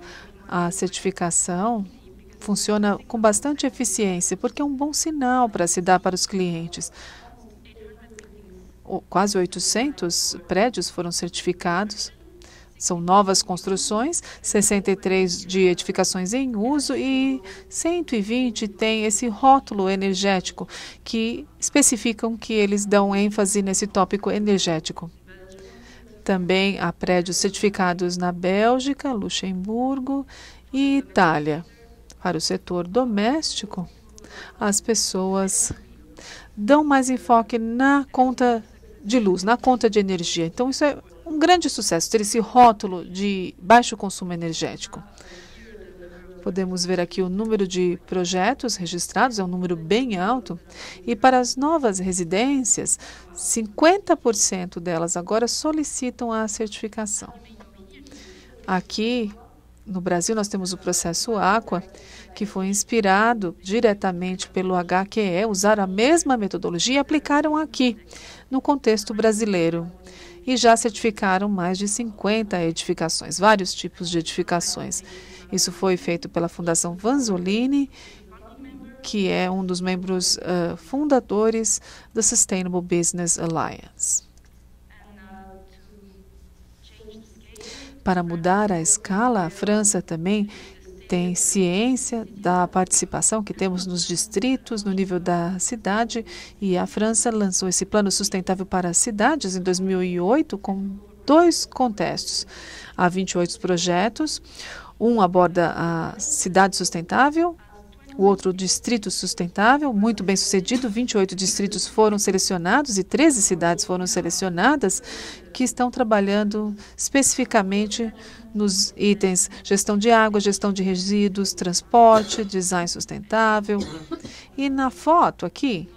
a certificação funciona com bastante eficiência, porque é um bom sinal para se dar para os clientes. Quase 800 prédios foram certificados. São novas construções, 63 de edificações em uso e 120 têm esse rótulo energético, que especificam que eles dão ênfase nesse tópico energético. Também há prédios certificados na Bélgica, Luxemburgo e Itália. Para o setor doméstico, as pessoas dão mais enfoque na conta de luz, na conta de energia. Então, isso é um grande sucesso, ter esse rótulo de baixo consumo energético. Podemos ver aqui o número de projetos registrados, é um número bem alto. E para as novas residências, 50% delas agora solicitam a certificação. Aqui, no Brasil, nós temos o processo Aqua, que foi inspirado diretamente pelo HQE, usaram a mesma metodologia e aplicaram aqui, no contexto brasileiro. E já certificaram mais de 50 edificações, vários tipos de edificações. Isso foi feito pela Fundação Vanzolini, que é um dos membros fundadores da Sustainable Business Alliance. Para mudar a escala, a França também tem ciência da participação que temos nos distritos, no nível da cidade, e a França lançou esse plano sustentável para as cidades em 2008 com 2 contextos. Há 28 projetos, um aborda a cidade sustentável, o outro o distrito sustentável, muito bem sucedido, 28 distritos foram selecionados e 13 cidades foram selecionadas que estão trabalhando especificamente nos itens gestão de água, gestão de resíduos, transporte, design sustentável. E na foto aqui,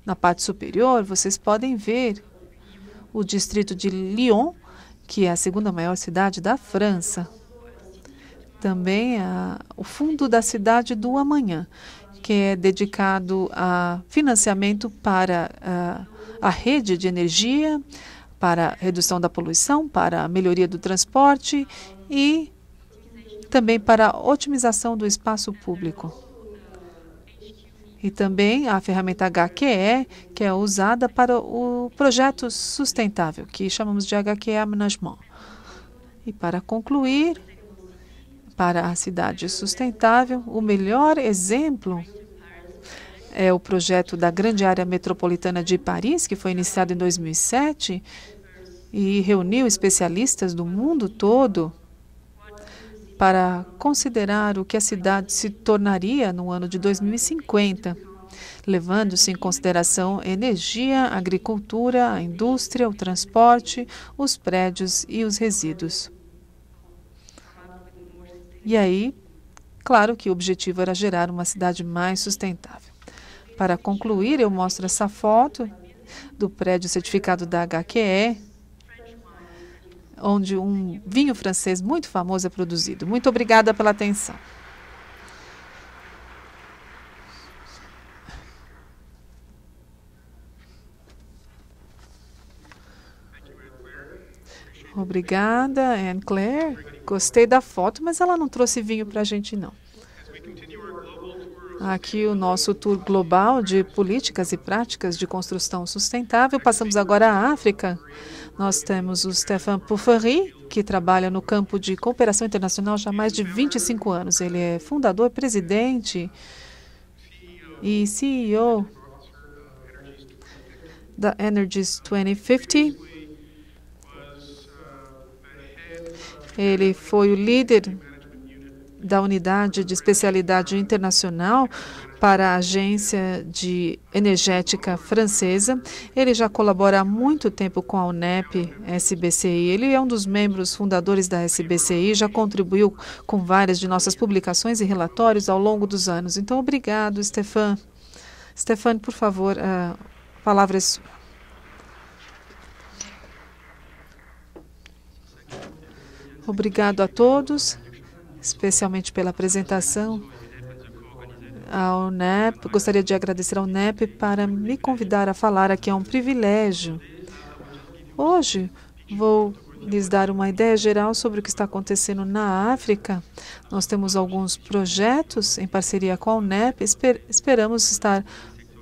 na parte superior, vocês podem ver o distrito de Lyon, que é a segunda maior cidade da França. Também o Fundo da Cidade do Amanhã, que é dedicado a financiamento para a rede de energia, para a redução da poluição, para a melhoria do transporte e também para a otimização do espaço público. E também a ferramenta HQE, que é usada para o projeto sustentável, que chamamos de HQE Aménagement. E para concluir, para a cidade sustentável, o melhor exemplo é o projeto da Grande Área Metropolitana de Paris, que foi iniciado em 2007 e reuniu especialistas do mundo todo para considerar o que a cidade se tornaria no ano de 2050. levando-se em consideração a energia, a agricultura, a indústria, o transporte, os prédios e os resíduos. E aí, claro que o objetivo era gerar uma cidade mais sustentável. Para concluir, eu mostro essa foto do prédio certificado da HQE, onde um vinho francês muito famoso é produzido. Muito obrigada pela atenção. Obrigada, Anne Claire. Gostei da foto, mas ela não trouxe vinho para a gente, não. Aqui o nosso tour global de políticas e práticas de construção sustentável. Passamos agora à África. Nós temos o Stéphane Puffery, que trabalha no campo de cooperação internacional já há mais de 25 anos. Ele é fundador, presidente e CEO da Energies 2050. Ele foi o líder da unidade de especialidade internacional para a agência energética francesa. Ele já colabora há muito tempo com a UNEP SBCI. Ele é um dos membros fundadores da SBCI, já contribuiu com várias de nossas publicações e relatórios ao longo dos anos. Então, obrigado, Stéphane. Stéphane, por favor, a palavra é sua. Obrigado a todos, especialmente pela apresentação. A UNEP, gostaria de agradecer à UNEP para me convidar a falar aqui. É um privilégio. Hoje vou lhes dar uma ideia geral sobre o que está acontecendo na África. Nós temos alguns projetos em parceria com a UNEP. Esperamos estar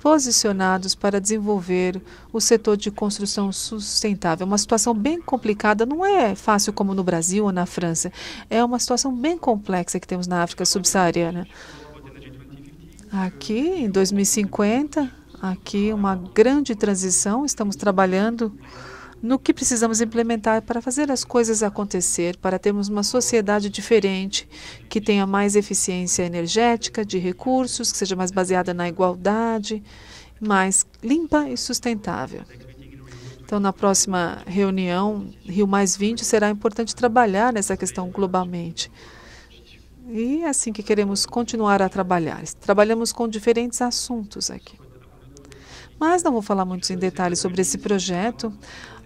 posicionados para desenvolver o setor de construção sustentável. Uma situação bem complicada, não é fácil como no Brasil ou na França. É uma situação bem complexa que temos na África subsaariana. Aqui, em 2050, aqui uma grande transição. Estamos trabalhando no que precisamos implementar para fazer as coisas acontecer, para termos uma sociedade diferente, que tenha mais eficiência energética, de recursos, que seja mais baseada na igualdade, mais limpa e sustentável. Então, na próxima reunião, Rio+20, será importante trabalhar nessa questão globalmente. E é assim que queremos continuar a trabalhar. Trabalhamos com diferentes assuntos aqui. Mas não vou falar muito em detalhes sobre esse projeto.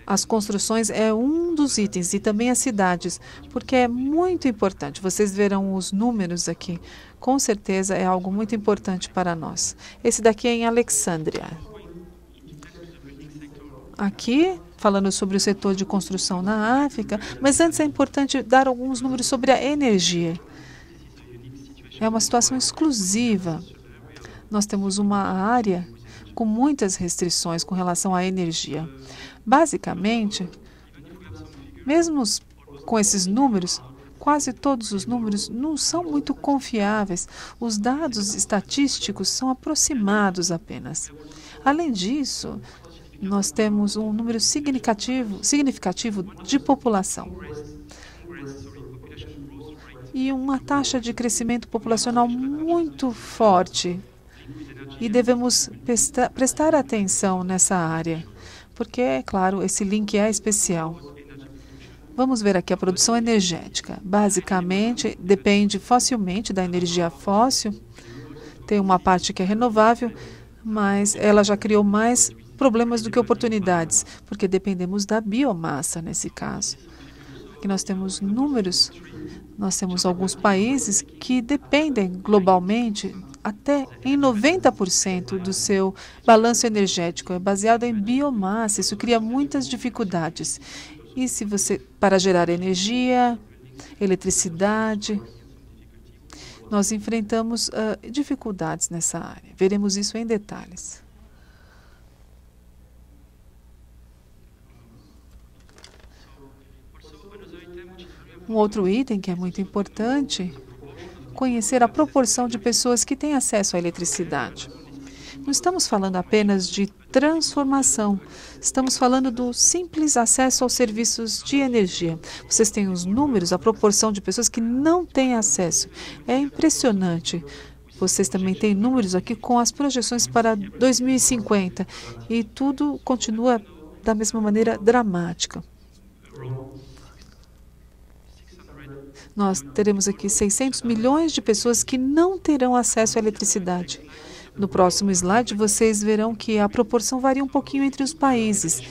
As construções é um dos itens e também as cidades, porque é muito importante. Vocês verão os números aqui. Com certeza é algo muito importante para nós. Esse daqui é em Alexandria. Aqui, falando sobre o setor de construção na África, mas antes é importante dar alguns números sobre a energia. É uma situação exclusiva. Nós temos uma área com muitas restrições com relação à energia. Basicamente, mesmo com esses números, quase todos os números não são muito confiáveis. Os dados estatísticos são aproximados apenas. Além disso, nós temos um número significativo de população e uma taxa de crescimento populacional muito forte. E devemos prestar atenção nessa área, porque, é claro, esse link é especial. Vamos ver aqui a produção energética. Basicamente, depende facilmente da energia fóssil. Tem uma parte que é renovável, mas ela já criou mais problemas do que oportunidades, porque dependemos da biomassa nesse caso. Aqui nós temos números. Nós temos alguns países que dependem globalmente até em 90% do seu balanço energético é baseado em biomassa. Isso cria muitas dificuldades. E se você para gerar energia, eletricidade, nós enfrentamos dificuldades nessa área. Veremos isso em detalhes. Um outro item que é muito importante, conhecer a proporção de pessoas que têm acesso à eletricidade. Não estamos falando apenas de transformação, estamos falando do simples acesso aos serviços de energia. Vocês têm os números, a proporção de pessoas que não têm acesso. É impressionante. Vocês também têm números aqui com as projeções para 2050 e tudo continua da mesma maneira dramática. Nós teremos aqui 600 milhões de pessoas que não terão acesso à eletricidade. No próximo slide, vocês verão que a proporção varia um pouquinho entre os países.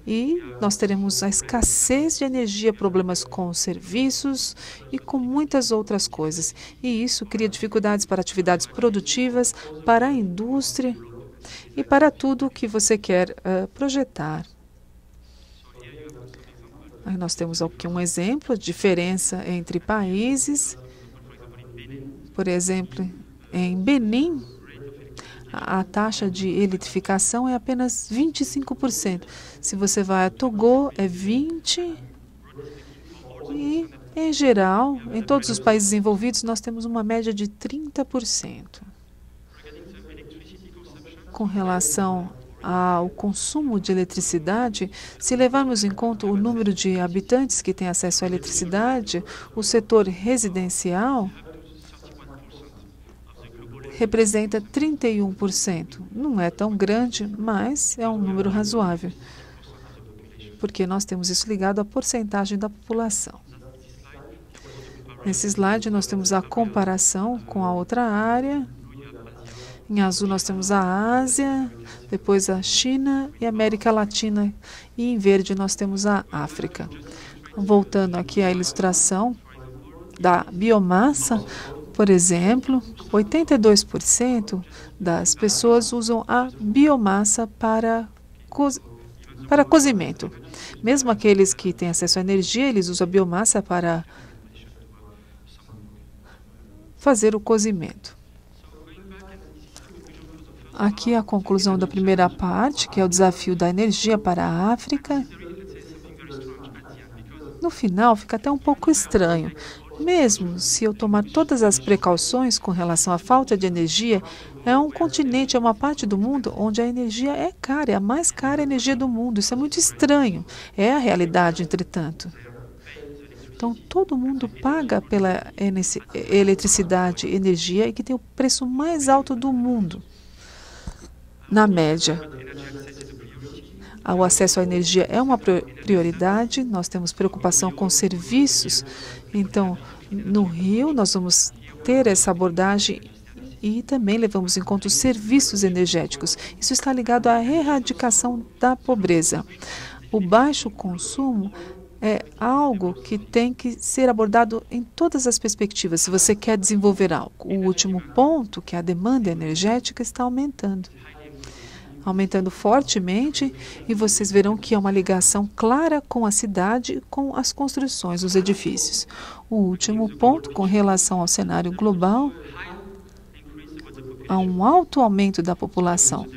E nós teremos a escassez de energia, problemas com serviços e com muitas outras coisas. E isso cria dificuldades para atividades produtivas, para a indústria e para tudo o que você quer projetar. Aí nós temos aqui um exemplo de diferença entre países. Por exemplo, em Benin, a taxa de eletrificação é apenas 25%. Se você vai a Togo, é 20%. E, em geral, em todos os países envolvidos, nós temos uma média de 30%. Com relação ao consumo de eletricidade, se levarmos em conta o número de habitantes que têm acesso à eletricidade, o setor residencial representa 31%. Não é tão grande, mas é um número razoável, porque nós temos isso ligado à porcentagem da população. Nesse slide, nós temos a comparação com a outra área. Em azul, nós temos a Ásia, depois a China e a América Latina, e em verde, nós temos a África. Voltando aqui à ilustração da biomassa, por exemplo, 82% das pessoas usam a biomassa para cozimento. Mesmo aqueles que têm acesso à energia, eles usam a biomassa para fazer o cozimento. Aqui a conclusão da primeira parte, que é o desafio da energia para a África. No final, fica até um pouco estranho. Mesmo se eu tomar todas as precauções com relação à falta de energia, é um continente, é uma parte do mundo onde a energia é cara, é a mais cara energia do mundo. Isso é muito estranho. É a realidade, entretanto. Então, todo mundo paga pela eletricidade, energia, e que tem o preço mais alto do mundo, na média. O acesso à energia é uma prioridade, nós temos preocupação com serviços. Então, no Rio, nós vamos ter essa abordagem e também levamos em conta os serviços energéticos. Isso está ligado à erradicação da pobreza. O baixo consumo é algo que tem que ser abordado em todas as perspectivas, se você quer desenvolver algo. O último ponto, que é a demanda energética, está aumentando fortemente, e vocês verão que é uma ligação clara com a cidade e com as construções, os edifícios. O último ponto, com relação ao cenário global, há um alto aumento da população.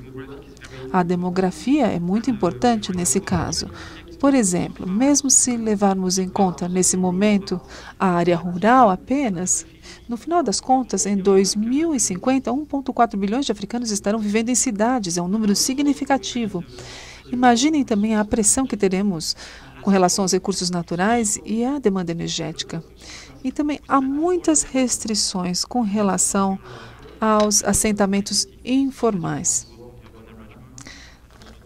A demografia é muito importante nesse caso. Por exemplo, mesmo se levarmos em conta, nesse momento, a área rural apenas, no final das contas, em 2050, 1,4 bilhões de africanos estarão vivendo em cidades. É um número significativo. Imaginem também a pressão que teremos com relação aos recursos naturais e à demanda energética. E também há muitas restrições com relação aos assentamentos informais.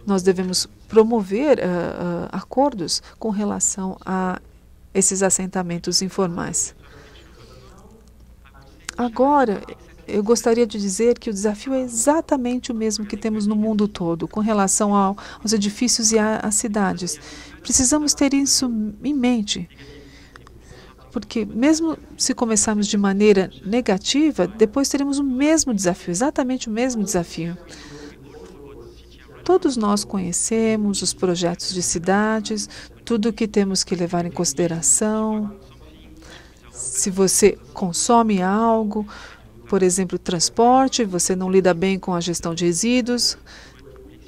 Nós devemos promover acordos com relação a esses assentamentos informais. Agora, eu gostaria de dizer que o desafio é exatamente o mesmo que temos no mundo todo, com relação aos edifícios e às cidades. Precisamos ter isso em mente, porque mesmo se começarmos de maneira negativa, depois teremos o mesmo desafio, exatamente o mesmo desafio. Todos nós conhecemos os projetos de cidades, tudo o que temos que levar em consideração. Se você consome algo, por exemplo, transporte, você não lida bem com a gestão de resíduos,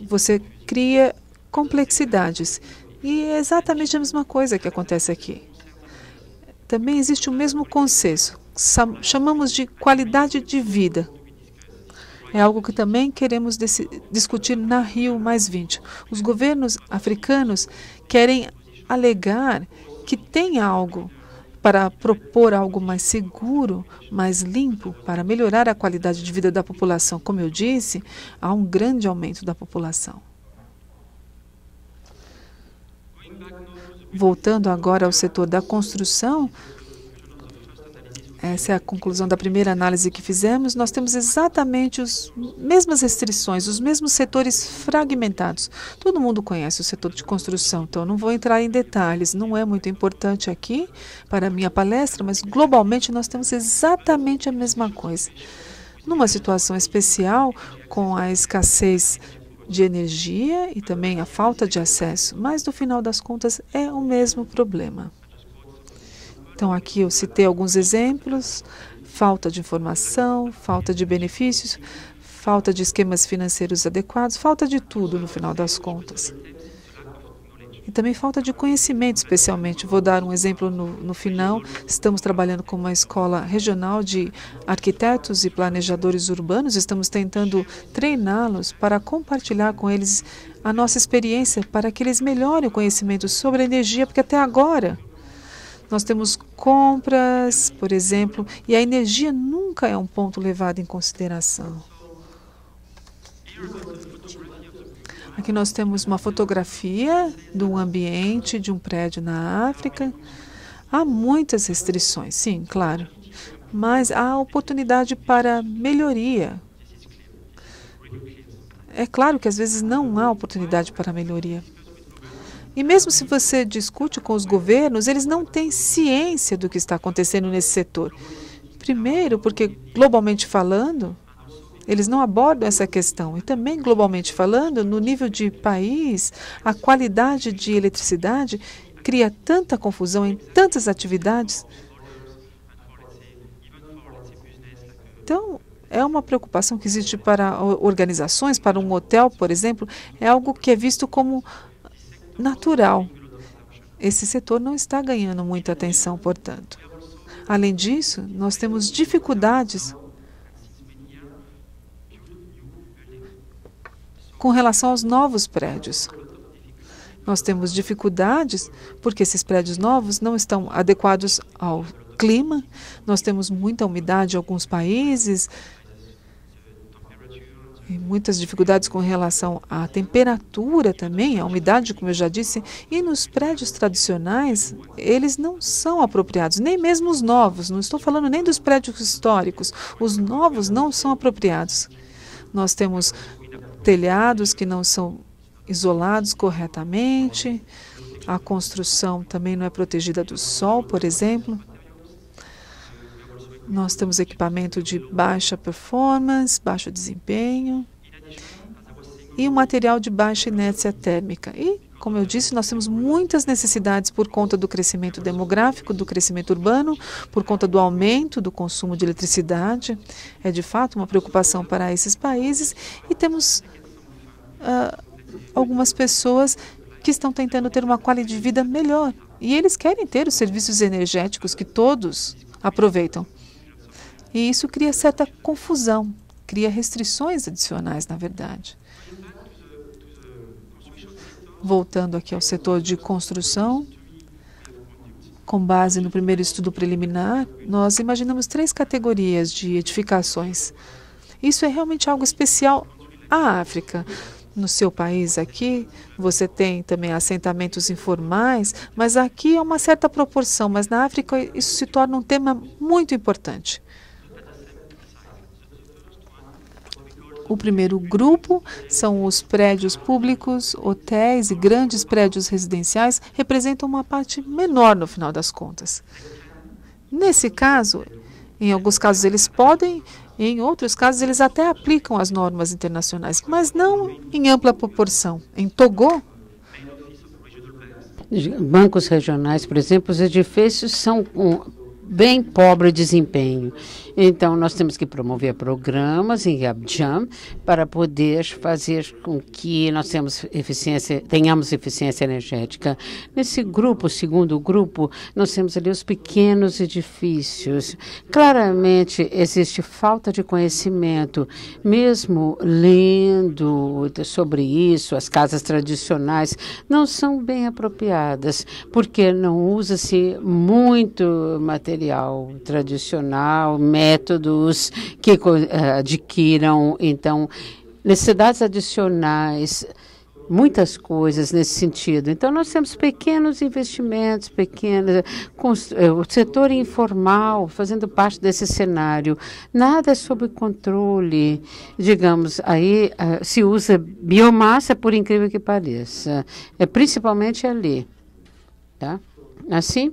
você cria complexidades. E é exatamente a mesma coisa que acontece aqui. Também existe o mesmo conceito, chamamos de qualidade de vida. É algo que também queremos discutir na Rio+20. Os governos africanos querem alegar que tem algo para propor algo mais seguro, mais limpo, para melhorar a qualidade de vida da população. Como eu disse, há um grande aumento da população. Voltando agora ao setor da construção, essa é a conclusão da primeira análise que fizemos. Nós temos exatamente as mesmas restrições, os mesmos setores fragmentados. Todo mundo conhece o setor de construção, então eu não vou entrar em detalhes. Não é muito importante aqui para a minha palestra, mas globalmente nós temos exatamente a mesma coisa. Numa situação especial, com a escassez de energia e também a falta de acesso, mas no final das contas é o mesmo problema. Então, aqui eu citei alguns exemplos: falta de informação, falta de benefícios, falta de esquemas financeiros adequados, falta de tudo no final das contas. E também falta de conhecimento, especialmente. Vou dar um exemplo no final. Estamos trabalhando com uma escola regional de arquitetos e planejadores urbanos. Estamos tentando treiná-los para compartilhar com eles a nossa experiência, para que eles melhorem o conhecimento sobre a energia, porque até agora nós temos compras, por exemplo, e a energia nunca é um ponto levado em consideração. Aqui nós temos uma fotografia do ambiente de um prédio na África. Há muitas restrições, sim, claro, mas há oportunidade para melhoria. É claro que às vezes não há oportunidade para melhoria. E mesmo se você discute com os governos, eles não têm ciência do que está acontecendo nesse setor. Primeiro, porque globalmente falando, eles não abordam essa questão. E também, globalmente falando, no nível de país, a qualidade de eletricidade cria tanta confusão em tantas atividades. Então, é uma preocupação que existe para organizações, para um hotel, por exemplo, é algo que é visto como natural. Esse setor não está ganhando muita atenção, portanto. Além disso, nós temos dificuldades com relação aos novos prédios. Nós temos dificuldades porque esses prédios novos não estão adequados ao clima. Nós temos muita umidade em alguns países, e muitas dificuldades com relação à temperatura também, a umidade, como eu já disse. E nos prédios tradicionais, eles não são apropriados, nem mesmo os novos. Não estou falando nem dos prédios históricos. Os novos não são apropriados. Nós temos telhados que não são isolados corretamente. A construção também não é protegida do sol, por exemplo. Nós temos equipamento de baixa performance, baixo desempenho e um material de baixa inércia térmica. E, como eu disse, nós temos muitas necessidades por conta do crescimento demográfico, do crescimento urbano, por conta do aumento do consumo de eletricidade. É, de fato, uma preocupação para esses países. E temos algumas pessoas que estão tentando ter uma qualidade de vida melhor. E eles querem ter os serviços energéticos que todos aproveitam. E isso cria certa confusão, cria restrições adicionais, na verdade. Voltando aqui ao setor de construção, com base no primeiro estudo preliminar, nós imaginamos 3 categorias de edificações. Isso é realmente algo especial à África. No seu país aqui, você tem também assentamentos informais, mas aqui é uma certa proporção, mas na África isso se torna um tema muito importante. O primeiro grupo são os prédios públicos, hotéis e grandes prédios residenciais, representam uma parte menor no final das contas. Nesse caso, em alguns casos eles podem, em outros casos eles até aplicam as normas internacionais, mas não em ampla proporção. Em Togo, bancos regionais, por exemplo, os edifícios são bem pobre desempenho. Então, nós temos que promover programas em Abidjan para poder fazer com que nós tenhamos eficiência energética. Nesse grupo, o segundo grupo, nós temos ali os pequenos edifícios. Claramente, existe falta de conhecimento. Mesmo lendo sobre isso, as casas tradicionais não são bem apropriadas, porque não usa-se muito material tradicional, métodos que adquiram, então, necessidades adicionais, muitas coisas nesse sentido. Então, nós temos pequenos investimentos, o setor informal fazendo parte desse cenário. Nada é sob controle. Digamos, aí se usa biomassa, por incrível que pareça. Principalmente ali. Tá? Assim?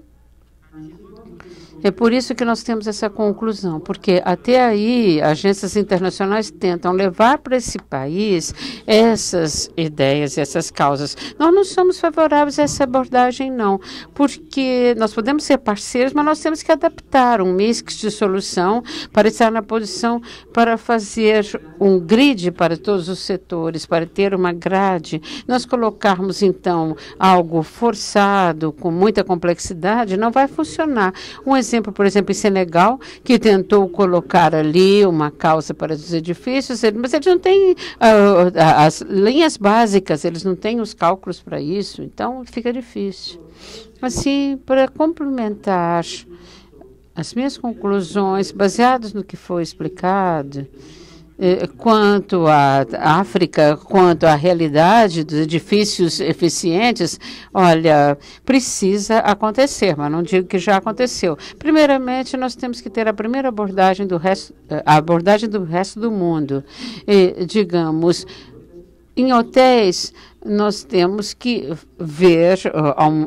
É por isso que nós temos essa conclusão, porque até aí agências internacionais tentam levar para esse país essas ideias, essas causas. Nós não somos favoráveis a essa abordagem, não, porque nós podemos ser parceiros, mas nós temos que adaptar um mix de solução para estar na posição para fazer um grid para todos os setores, para ter uma grade. Nós colocarmos, então, algo forçado, com muita complexidade, não vai funcionar. Um exemplo, por exemplo, em Senegal, que tentou colocar ali uma causa para os edifícios, mas eles não têm as linhas básicas, eles não têm os cálculos para isso, então fica difícil. Assim, para complementar as minhas conclusões, baseadas no que foi explicado, quanto à África, quanto à realidade dos edifícios eficientes, olha, precisa acontecer, mas não digo que já aconteceu. Primeiramente, nós temos que ter a primeira abordagem a abordagem do resto do mundo. Digamos, em hotéis, nós temos que ver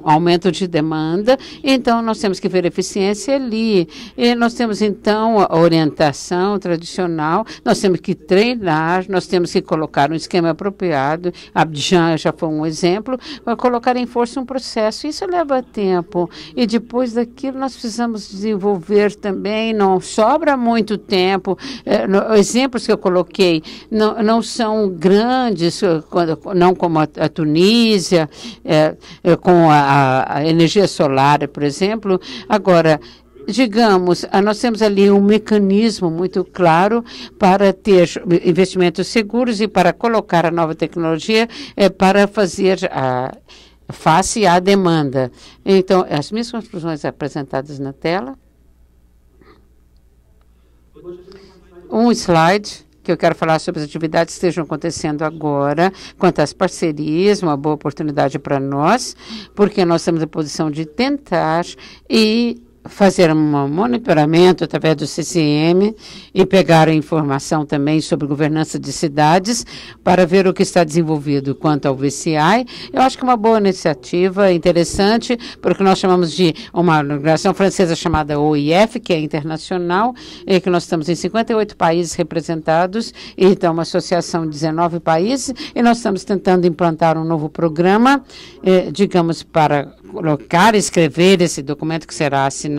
aumento de demanda, então nós temos que ver eficiência ali. E nós temos, então, a orientação tradicional, nós temos que treinar, nós temos que colocar um esquema apropriado. Abidjan já foi um exemplo, para colocar em força um processo. Isso leva tempo. E depois daquilo nós precisamos desenvolver também, não sobra muito tempo. Exemplos que eu coloquei não são grandes, não como a Tunísia, com a energia solar, por exemplo. Agora, digamos, nós temos ali um mecanismo muito claro para ter investimentos seguros e para colocar a nova tecnologia para fazer face à demanda. Então, as minhas conclusões apresentadas na tela. Um slide que eu quero falar sobre as atividades que estejam acontecendo agora, quanto às parcerias, uma boa oportunidade para nós, porque nós temos a posição de tentar e fazer um monitoramento através do CCM e pegar a informação também sobre governança de cidades para ver o que está desenvolvido quanto ao VCI. Eu acho que é uma boa iniciativa, interessante, porque nós chamamos de uma organização francesa chamada OIF, que é internacional, e que nós estamos em 58 países representados, e então uma associação de 19 países, e nós estamos tentando implantar um novo programa, digamos, para colocar, escrever esse documento que será assinado.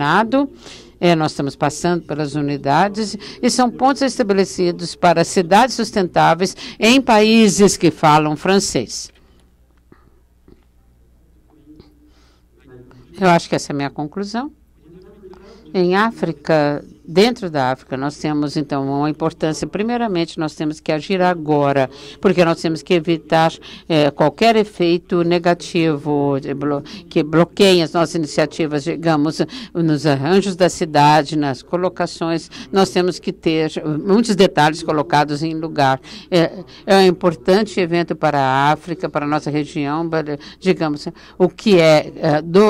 Nós estamos passando pelas unidades e são pontos estabelecidos para cidades sustentáveis em países que falam francês. Eu acho que essa é a minha conclusão. Em África, dentro da África, nós temos, então, uma importância. Primeiramente, nós temos que agir agora, porque nós temos que evitar qualquer efeito negativo que bloqueie as nossas iniciativas, digamos, nos arranjos da cidade, nas colocações. Nós temos que ter muitos detalhes colocados em lugar. É um importante evento para a África, para a nossa região, digamos, o que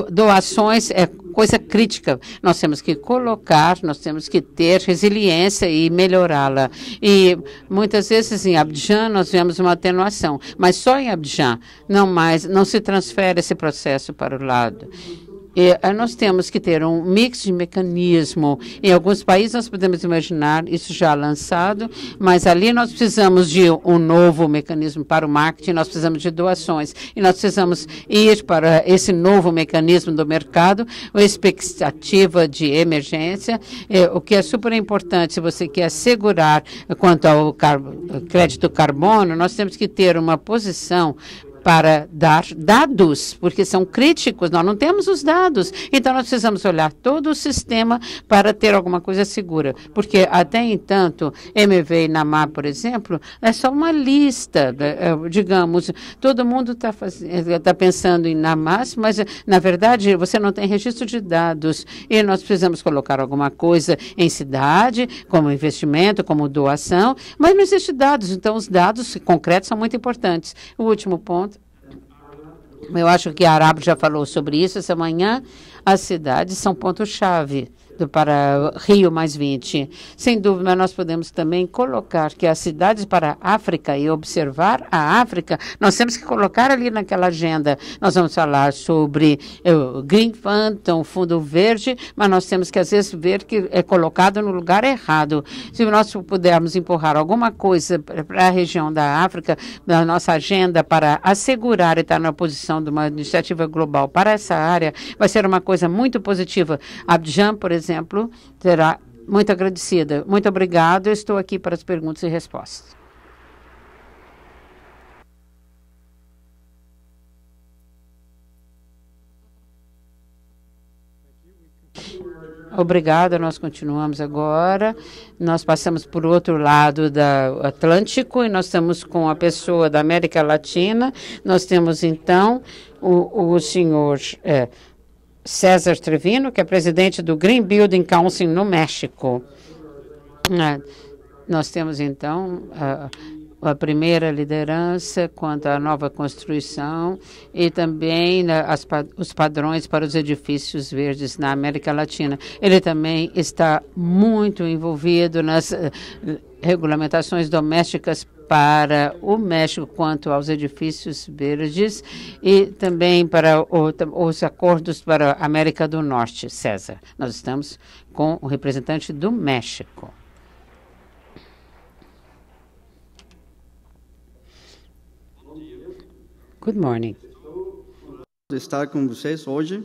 doações é coisa crítica. Nós temos que colocar, nós temos que ter resiliência e melhorá-la. E muitas vezes em Abidjan nós vemos uma atenuação, mas só em Abidjan, não se transfere esse processo para o lado. Nós temos que ter um mix de mecanismo. Em alguns países nós podemos imaginar isso já lançado, mas ali nós precisamos de um novo mecanismo para o marketing, nós precisamos de doações e nós precisamos ir para esse novo mecanismo do mercado, uma expectativa de emergência, o que é super importante se você quer assegurar quanto ao crédito carbono, nós temos que ter uma posição para dar dados, porque são críticos, nós não temos os dados. Então, nós precisamos olhar todo o sistema para ter alguma coisa segura, porque até entanto, MV e NAMA, por exemplo, é só uma lista, digamos, todo mundo está pensando em NAMAs, mas, na verdade, você não tem registro de dados, e nós precisamos colocar alguma coisa em cidade, como investimento, como doação, mas não existe dados, então os dados concretos são muito importantes. O último ponto, eu acho que a Arábia já falou sobre isso essa manhã. As cidades são ponto-chave para Rio mais 20. Sem dúvida, nós podemos também colocar que as cidades para a África e observar a África, nós temos que colocar ali naquela agenda. Nós vamos falar sobre o Green Fund, o Fundo Verde, mas nós temos que, às vezes, ver que é colocado no lugar errado. Se nós pudermos empurrar alguma coisa para a região da África, na nossa agenda, para assegurar e estar na posição de uma iniciativa global para essa área, vai ser uma coisa muito positiva. Abidjan, por exemplo, será muito agradecida. Muito obrigado. Eu estou aqui para as perguntas e respostas. Obrigada, nós continuamos agora. Nós passamos por outro lado do Atlântico e nós estamos com a pessoa da América Latina. Nós temos, então, o senhor César Trevino, que é presidente do Green Building Council no México. Nós temos, então, a primeira liderança quanto à nova construção e também os padrões para os edifícios verdes na América Latina. Ele também está muito envolvido nas regulamentações domésticas para o México quanto aos edifícios verdes e também para os acordos para a América do Norte. César, nós estamos com o representante do México. Good morning. Estar com vocês hoje.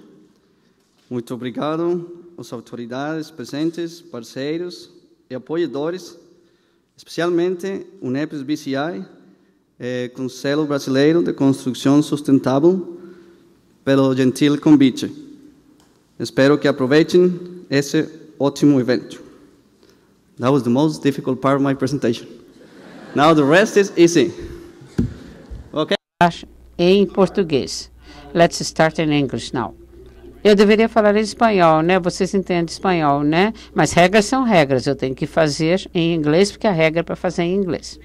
Muito obrigado às autoridades presentes, parceiros e apoiadores, especialmente o NEPES BCI, Conselho Brasileiro de Construção Sustentável, pelo gentil convite. Espero que aproveitem esse ótimo evento. That was the most difficult part of my presentation. Now the rest is easy. Okay. Em português. Let's start in English now. Eu deveria falar em espanhol, né? Vocês entendem espanhol, né? Mas regras são regras. Eu tenho que fazer em inglês, porque a regra é para fazer em inglês.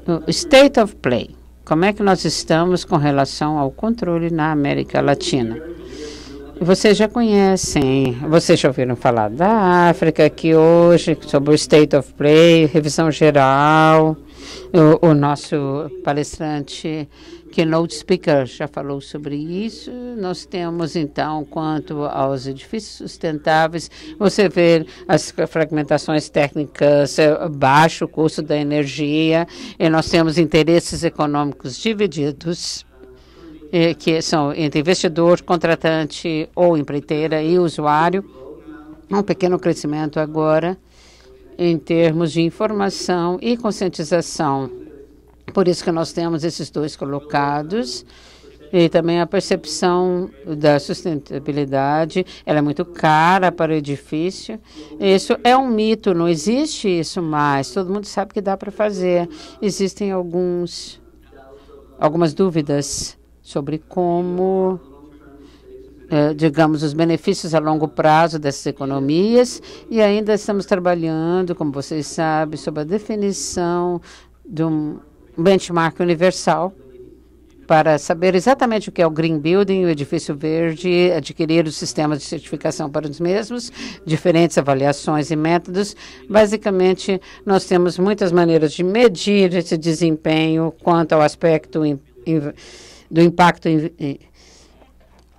O State of Play. Como é que nós estamos com relação ao controle na América Latina? Vocês já conhecem, vocês já ouviram falar da África aqui hoje, sobre o State of Play, revisão geral. O nosso palestrante, keynote speaker, já falou sobre isso. Nós temos, então, quanto aos edifícios sustentáveis, você vê as fragmentações técnicas, baixo custo da energia, e nós temos interesses econômicos divididos, que são entre investidor, contratante ou empreiteira e usuário. Um pequeno crescimento agora em termos de informação e conscientização. Por isso que nós temos esses dois colocados. E também a percepção da sustentabilidade, ela é muito cara para o edifício. Isso é um mito, não existe isso mais. Todo mundo sabe que dá para fazer. Existem algumas dúvidas sobre como, digamos, os benefícios a longo prazo dessas economias, e ainda estamos trabalhando, como vocês sabem, sobre a definição de um benchmark universal para saber exatamente o que é o Green Building, o edifício verde, adquirir os sistemas de certificação para os mesmos, diferentes avaliações e métodos. Basicamente, nós temos muitas maneiras de medir esse desempenho quanto ao aspecto do impacto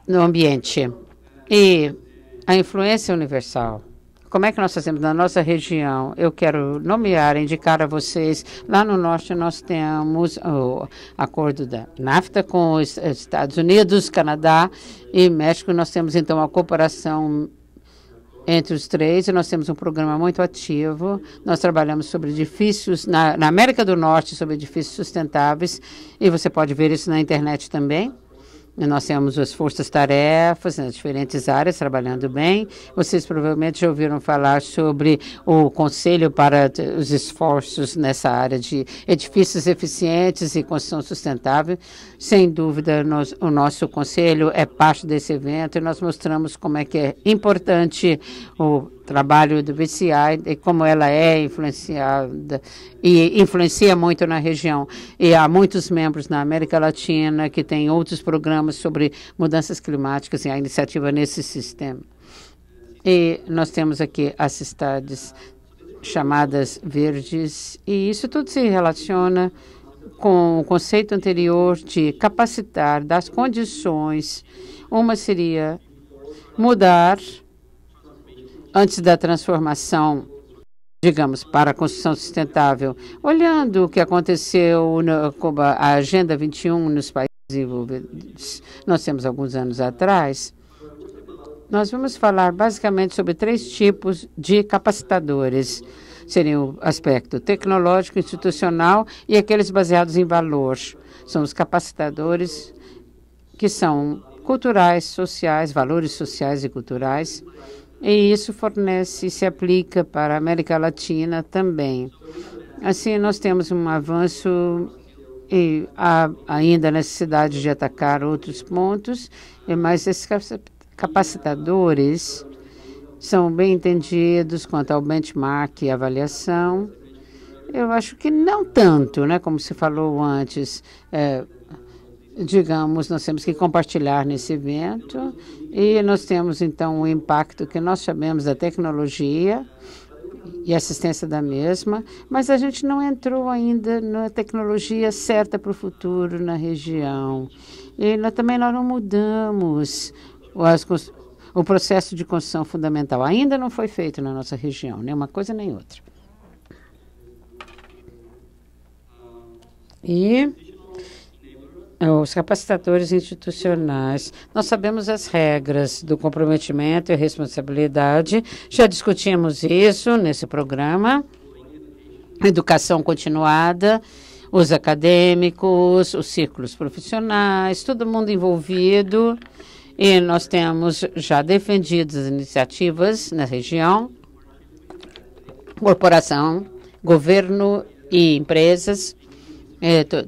no ambiente e a influência universal. Como é que nós fazemos na nossa região? Eu quero nomear, indicar a vocês, lá no norte nós temos o acordo da NAFTA com os Estados Unidos, Canadá e México. Nós temos então a cooperação entre os três e nós temos um programa muito ativo. Nós trabalhamos sobre edifícios, na América do Norte, sobre edifícios sustentáveis e você pode ver isso na internet também. Nós temos as forças-tarefas nas diferentes áreas trabalhando bem. Vocês provavelmente já ouviram falar sobre o Conselho para os Esforços nessa área de edifícios eficientes e construção sustentável. Sem dúvida, o nosso Conselho é parte desse evento e nós mostramos como é que é importante o trabalho do BCI e como ela é influenciada e influencia muito na região. E há muitos membros na América Latina que têm outros programas sobre mudanças climáticas e a iniciativa nesse sistema. E nós temos aqui as cidades chamadas verdes e isso tudo se relaciona com o conceito anterior de capacitar, das condições. Uma seria mudar antes da transformação, digamos, para a construção sustentável, olhando o que aconteceu com a Agenda 21 nos países desenvolvidos, nós temos alguns anos atrás, nós vamos falar basicamente sobre 3 tipos de capacitadores. Seriam o aspecto tecnológico, institucional e aqueles baseados em valor. São os capacitadores que são culturais, sociais, valores sociais e culturais. E isso fornece e se aplica para a América Latina também. Assim, nós temos um avanço e há ainda necessidade de atacar outros pontos, mas esses capacitadores são bem entendidos quanto ao benchmark e avaliação. Eu acho que não tanto, né, como se falou antes. Digamos, nós temos que compartilhar nesse evento e nós temos, então, o impacto que nós sabemos da tecnologia e assistência da mesma, mas a gente não entrou ainda na tecnologia certa para o futuro na região. E também nós não mudamos o processo de construção fundamental. Ainda não foi feito na nossa região, nem uma coisa nem outra. E os capacitadores institucionais. Nós sabemos as regras do comprometimento e responsabilidade. Já discutimos isso nesse programa. Educação continuada, os acadêmicos, os círculos profissionais, todo mundo envolvido. E nós temos já defendido as iniciativas na região, corporação, governo e empresas.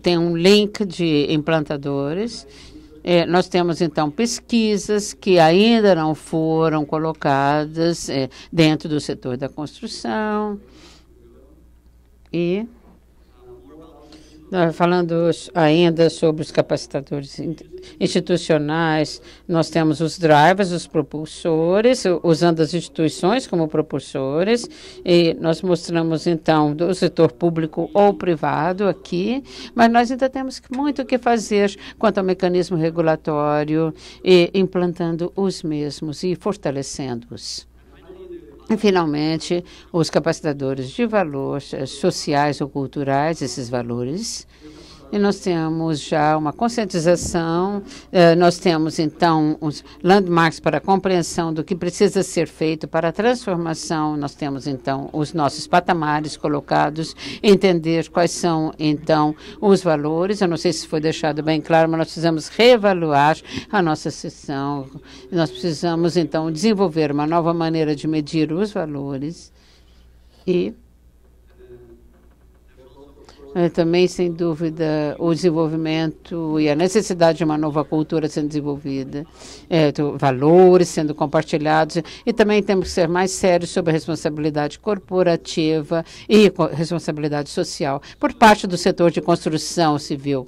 Tem um link de implantadores. Nós temos, então, pesquisas que ainda não foram colocadas dentro do setor da construção. E, falando ainda sobre os capacitadores institucionais, nós temos os drivers, os propulsores, usando as instituições como propulsores, e nós mostramos, então, do setor público ou privado aqui, mas nós ainda temos muito o que fazer quanto ao mecanismo regulatório e implantando os mesmos e fortalecendo-os. E, finalmente, os capacitadores de valores sociais ou culturais, esses valores. E nós temos já uma conscientização, nós temos, então, os landmarks para a compreensão do que precisa ser feito para a transformação. Nós temos, então, os nossos patamares colocados, entender quais são, então, os valores. Eu não sei se foi deixado bem claro, mas nós precisamos reevaluar a nossa sessão. Nós precisamos, então, desenvolver uma nova maneira de medir os valores e também, sem dúvida, o desenvolvimento e a necessidade de uma nova cultura sendo desenvolvida, valores sendo compartilhados, e também temos que ser mais sérios sobre a responsabilidade corporativa e responsabilidade social por parte do setor de construção civil.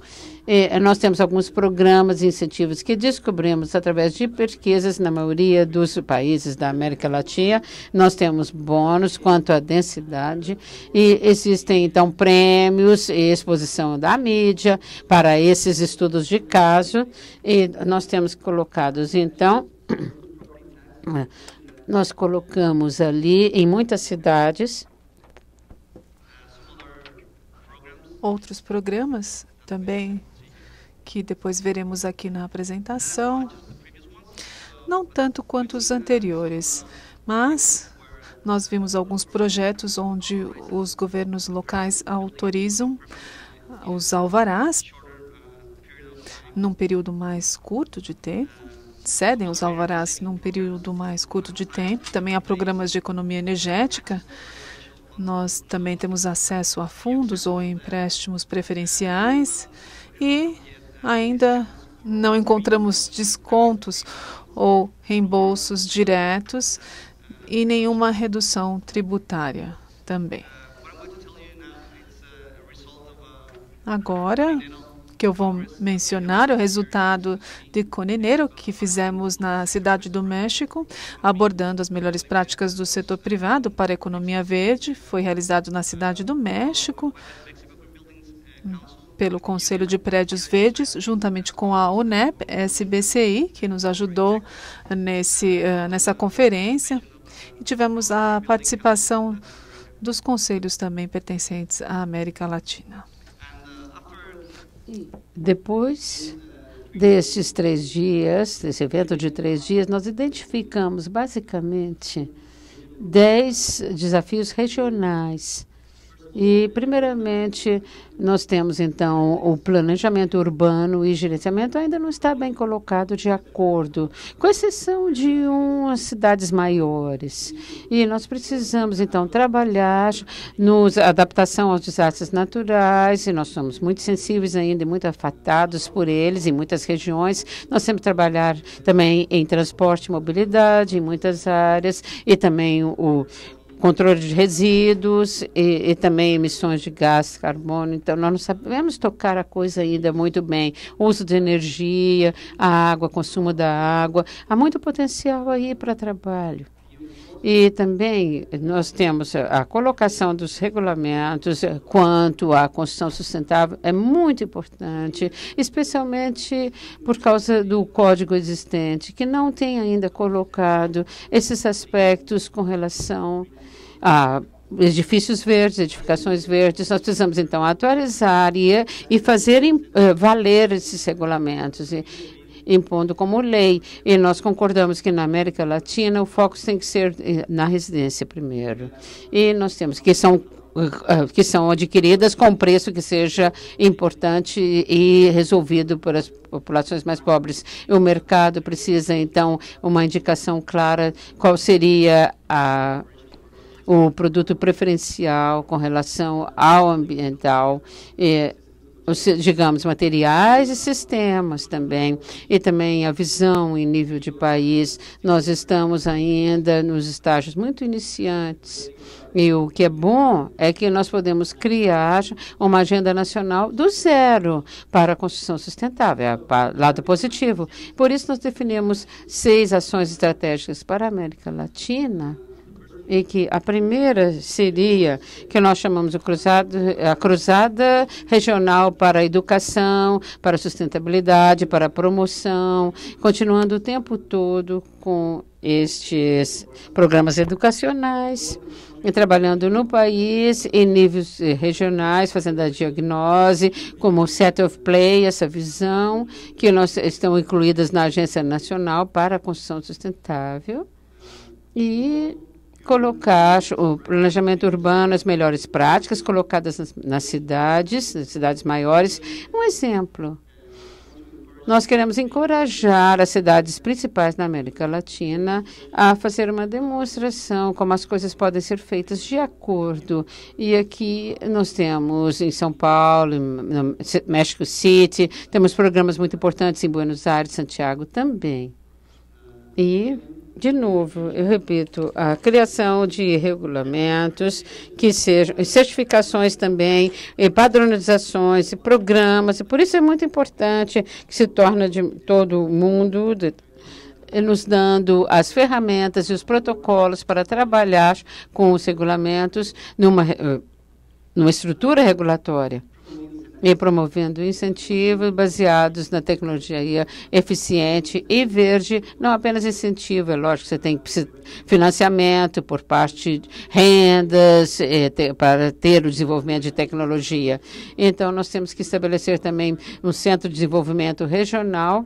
Nós temos alguns programas e incentivos que descobrimos através de pesquisas na maioria dos países da América Latina. Nós temos bônus quanto à densidade e existem, então, prêmios e exposição da mídia para esses estudos de caso. E nós temos colocados, então, nós colocamos ali em muitas cidades. Outros programas também que depois veremos aqui na apresentação, não tanto quanto os anteriores, mas nós vimos alguns projetos onde os governos locais autorizam os alvarás num período mais curto de tempo, cedem os alvarás num período mais curto de tempo. Também há programas de economia energética. Nós também temos acesso a fundos ou empréstimos preferenciais e ainda não encontramos descontos ou reembolsos diretos e nenhuma redução tributária também. Agora, que eu vou mencionar o resultado de Conenero que fizemos na Cidade do México, abordando as melhores práticas do setor privado para a economia verde. Foi realizado na Cidade do México pelo Conselho de Prédios Verdes, juntamente com a UNEP, SBCI, que nos ajudou nessa conferência. E tivemos a participação dos conselhos também pertencentes à América Latina. Depois destes 3 dias, desse evento de 3 dias, nós identificamos basicamente 10 desafios regionais. E, primeiramente, nós temos, então, o planejamento urbano e gerenciamento ainda não está bem colocado de acordo, com exceção de umas cidades maiores. E nós precisamos, então, trabalhar na adaptação aos desastres naturais, e nós somos muito sensíveis ainda e muito afetados por eles em muitas regiões. Nós temos que trabalhar também em transporte e mobilidade em muitas áreas, e também o controle de resíduos e também emissões de gás carbono. Então, nós não sabemos tocar a coisa ainda muito bem. Uso de energia, a água, consumo da água. Há muito potencial aí para trabalho. E também nós temos a colocação dos regulamentos quanto à construção sustentável é muito importante, especialmente por causa do código existente, que não tem ainda colocado esses aspectos com relação a edifícios verdes, edificações verdes. Nós precisamos, então, atualizar e fazer valer esses regulamentos, impondo como lei. E nós concordamos que na América Latina o foco tem que ser na residência primeiro. E nós temos que são adquiridas com preço que seja importante e resolvido por as populações mais pobres. O mercado precisa, então, uma indicação clara qual seria o produto preferencial com relação ao ambiental, digamos, materiais e sistemas também, e também a visão em nível de país. Nós estamos ainda nos estágios muito iniciantes. E o que é bom é que nós podemos criar uma agenda nacional do zero para a construção sustentável, lado positivo. Por isso, nós definimos 6 ações estratégicas para a América Latina, e que a primeira seria, que nós chamamos a cruzada regional para a educação, para a sustentabilidade, para a promoção, continuando o tempo todo com estes programas educacionais, e trabalhando no país, em níveis regionais, fazendo a diagnose, como set of play, essa visão, que estão incluídas na Agência Nacional para a Construção Sustentável, e colocar o planejamento urbano, as melhores práticas colocadas nas cidades maiores. Um exemplo, nós queremos encorajar as cidades principais na América Latina a fazer uma demonstração como as coisas podem ser feitas de acordo. E aqui nós temos em São Paulo, no México City, temos programas muito importantes em Buenos Aires, Santiago também. E De novo, eu repito, a criação de regulamentos, que sejam certificações também, e padronizações, e programas, e por isso é muito importante que se torne de todo mundo nos dando as ferramentas e os protocolos para trabalhar com os regulamentos numa estrutura regulatória e promovendo incentivos baseados na tecnologia eficiente e verde, não apenas incentivo, é lógico que você tem financiamento por parte de rendas para ter o desenvolvimento de tecnologia. Então, nós temos que estabelecer também um centro de desenvolvimento regional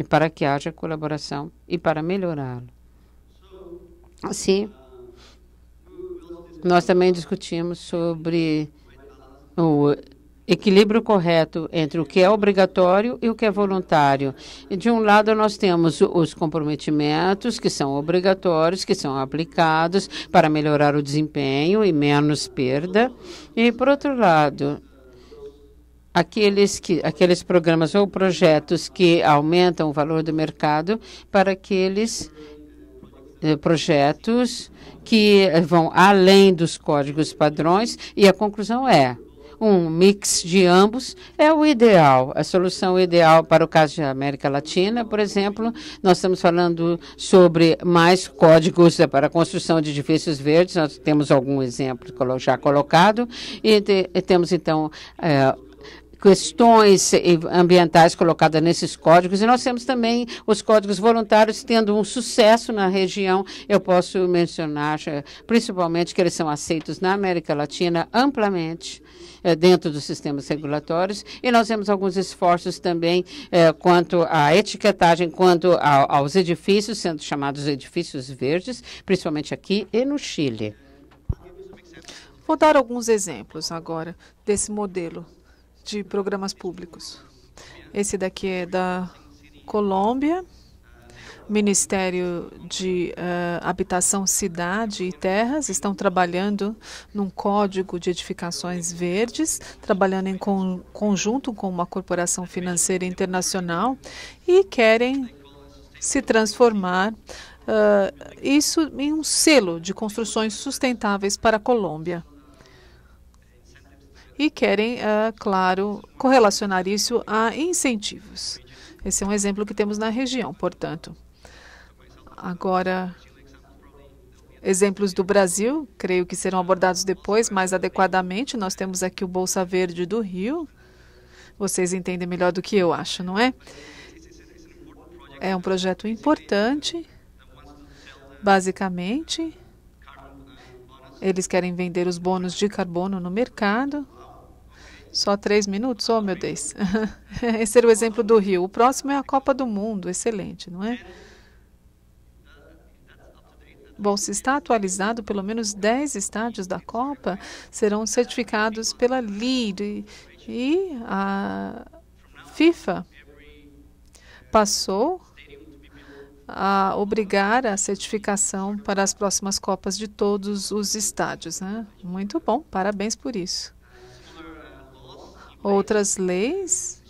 para que haja colaboração e para melhorá-lo. Assim, nós também discutimos sobre o equilíbrio correto entre o que é obrigatório e o que é voluntário. E, de um lado, nós temos os comprometimentos, que são obrigatórios, que são aplicados para melhorar o desempenho e menos perda. E, por outro lado, aqueles programas ou projetos que aumentam o valor do mercado para aqueles projetos que vão além dos códigos padrões. E a conclusão é: um mix de ambos é o ideal, a solução ideal para o caso da América Latina, por exemplo. Nós estamos falando sobre mais códigos para a construção de edifícios verdes. Nós temos algum exemplo já colocado e temos, então, questões ambientais colocadas nesses códigos, e nós temos também os códigos voluntários tendo um sucesso na região. Eu posso mencionar, principalmente, que eles são aceitos na América Latina amplamente dentro dos sistemas regulatórios, e nós temos alguns esforços também quanto à etiquetagem, quanto aos edifícios, sendo chamados edifícios verdes, principalmente aqui e no Chile. Vou dar alguns exemplos agora desse modelo de programas públicos. Esse daqui é da Colômbia, Ministério de Habitação, Cidade e Terras. Estão trabalhando num código de edificações verdes, trabalhando em conjunto com uma corporação financeira internacional, e querem se transformar isso em um selo de construções sustentáveis para a Colômbia. E querem, claro, correlacionar isso a incentivos. Esse é um exemplo que temos na região, portanto. Agora, exemplos do Brasil, creio que serão abordados depois, mais adequadamente. Nós temos aqui o Bolsa Verde do Rio. Vocês entendem melhor do que eu, acho, não é? É um projeto importante. Basicamente, eles querem vender os bônus de carbono no mercado. Só 3 minutos? Oh, meu Deus. Esse era o exemplo do Rio. O próximo é a Copa do Mundo. Excelente, não é? Bom, se está atualizado, pelo menos 10 estádios da Copa serão certificados pela LEED. E a FIFA passou a obrigar a certificação para as próximas Copas de todos os estádios, né? Muito bom, parabéns por isso. Outras leis,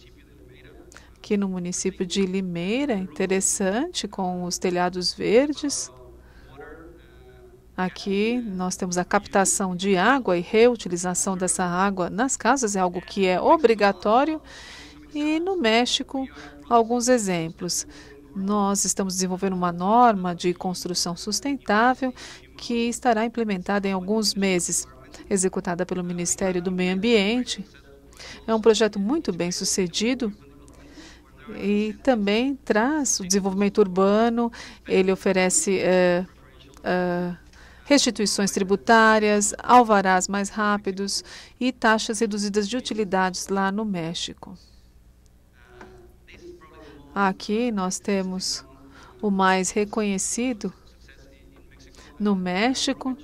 aqui no município de Limeira, interessante, com os telhados verdes. Aqui nós temos a captação de água e reutilização dessa água nas casas, é algo que é obrigatório. E no México, alguns exemplos. Nós estamos desenvolvendo uma norma de construção sustentável que estará implementada em alguns meses, executada pelo Ministério do Meio Ambiente. É um projeto muito bem sucedido e também traz o desenvolvimento urbano. Ele oferece restituições tributárias, alvarás mais rápidos e taxas reduzidas de utilidades lá no México. Aqui nós temos o mais reconhecido no México,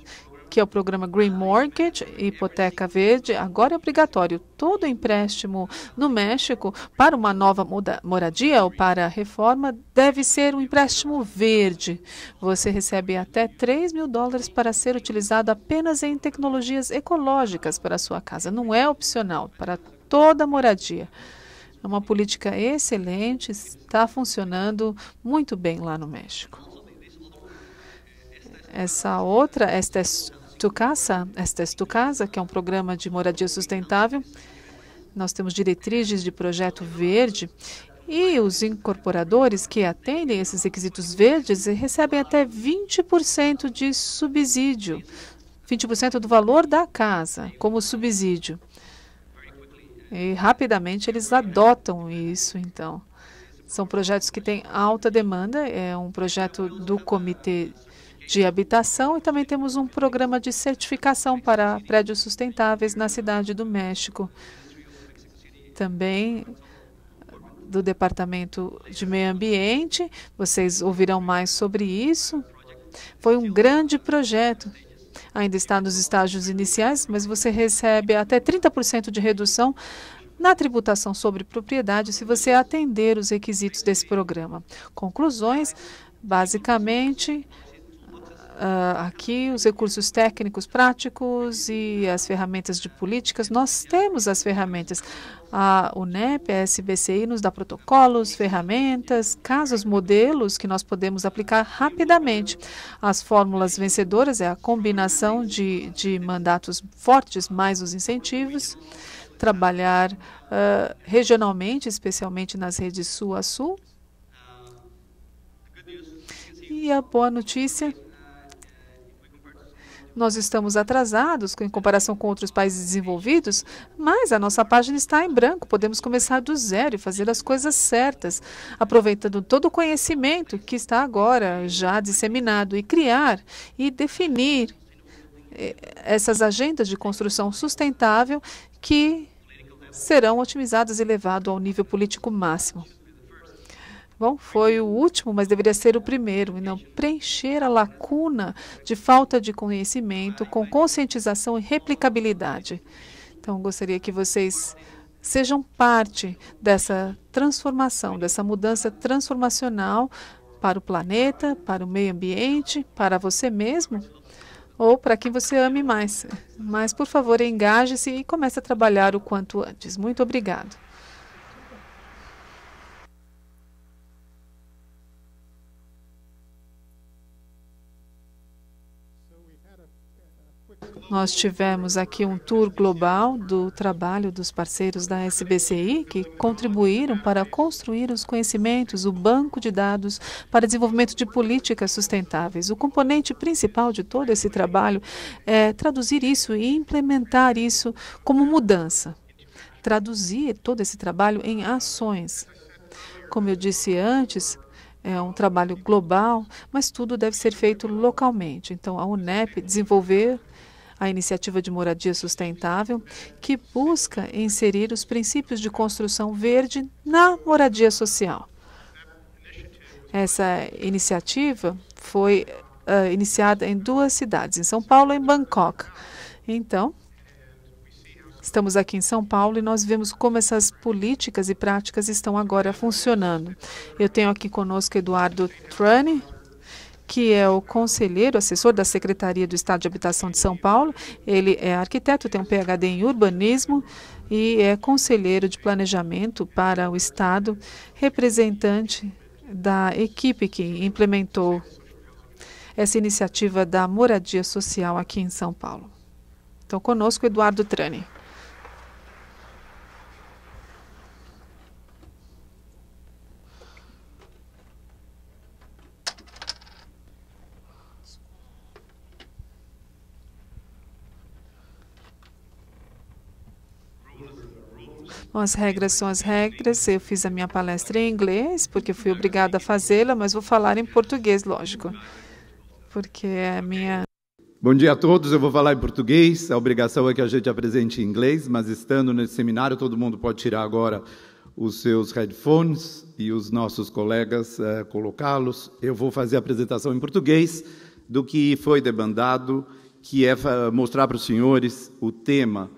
que é o programa Green Mortgage, hipoteca verde. Agora é obrigatório. Todo empréstimo no México para uma nova moradia ou para a reforma deve ser um empréstimo verde. Você recebe até $3.000 para ser utilizado apenas em tecnologias ecológicas para a sua casa. Não é opcional, para toda moradia. É uma política excelente, está funcionando muito bem lá no México. essa outra, Esta es tu casa, que é um programa de moradia sustentável. Nós temos diretrizes de projeto verde e os incorporadores que atendem esses requisitos verdes recebem até 20% de subsídio, 20% do valor da casa como subsídio. E rapidamente eles adotam isso, então. São projetos que têm alta demanda, é um projeto do Comitê de Habitação e também temos um programa de certificação para prédios sustentáveis na Cidade do México. Também do Departamento de Meio Ambiente, vocês ouvirão mais sobre isso. Foi um grande projeto. Ainda está nos estágios iniciais, mas você recebe até 30% de redução na tributação sobre propriedade se você atender os requisitos desse programa. Conclusões, basicamente, aqui os recursos técnicos práticos e as ferramentas de políticas, nós temos as ferramentas. A UNEP, a SBCI, nos dá protocolos, ferramentas, casos, modelos que nós podemos aplicar rapidamente. As fórmulas vencedoras é a combinação de mandatos fortes mais os incentivos, trabalhar regionalmente, especialmente nas redes sul a sul. E a boa notícia, nós estamos atrasados em comparação com outros países desenvolvidos, mas a nossa página está em branco. Podemos começar do zero e fazer as coisas certas, aproveitando todo o conhecimento que está agora já disseminado e criar e definir essas agendas de construção sustentável que serão otimizadas e levadas ao nível político máximo. Bom, foi o último, mas deveria ser o primeiro, e não preencher a lacuna de falta de conhecimento com conscientização e replicabilidade. Então, gostaria que vocês sejam parte dessa transformação, dessa mudança transformacional para o planeta, para o meio ambiente, para você mesmo, ou para quem você ame mais. Mas, por favor, engaje-se e comece a trabalhar o quanto antes. Muito obrigado. Nós tivemos aqui um tour global do trabalho dos parceiros da SBCI que contribuíram para construir os conhecimentos, o banco de dados para desenvolvimento de políticas sustentáveis. O componente principal de todo esse trabalho é traduzir isso e implementar isso como mudança. Traduzir todo esse trabalho em ações. Como eu disse antes, é um trabalho global, mas tudo deve ser feito localmente. Então, a UNEP desenvolver a iniciativa de moradia sustentável, que busca inserir os princípios de construção verde na moradia social. Essa iniciativa foi iniciada em 2 cidades, em São Paulo e em Bangkok. Então, estamos aqui em São Paulo e nós vemos como essas políticas e práticas estão agora funcionando. Eu tenho aqui conosco Eduardo Trani, que é o conselheiro, assessor da Secretaria do Estado de Habitação de São Paulo. Ele é arquiteto, tem um PhD em urbanismo e é conselheiro de planejamento para o Estado, representante da equipe que implementou essa iniciativa da moradia social aqui em São Paulo. Então, conosco, Eduardo Trani. As regras são as regras. Eu fiz a minha palestra em inglês, porque fui obrigada a fazê-la, mas vou falar em português, lógico, porque é a minha... Bom dia a todos, eu vou falar em português. A obrigação é que a gente apresente em inglês, mas estando nesse seminário, todo mundo pode tirar agora os seus headphones e os nossos colegas colocá-los. Eu vou fazer a apresentação em português do que foi demandado, que é mostrar para os senhores o tema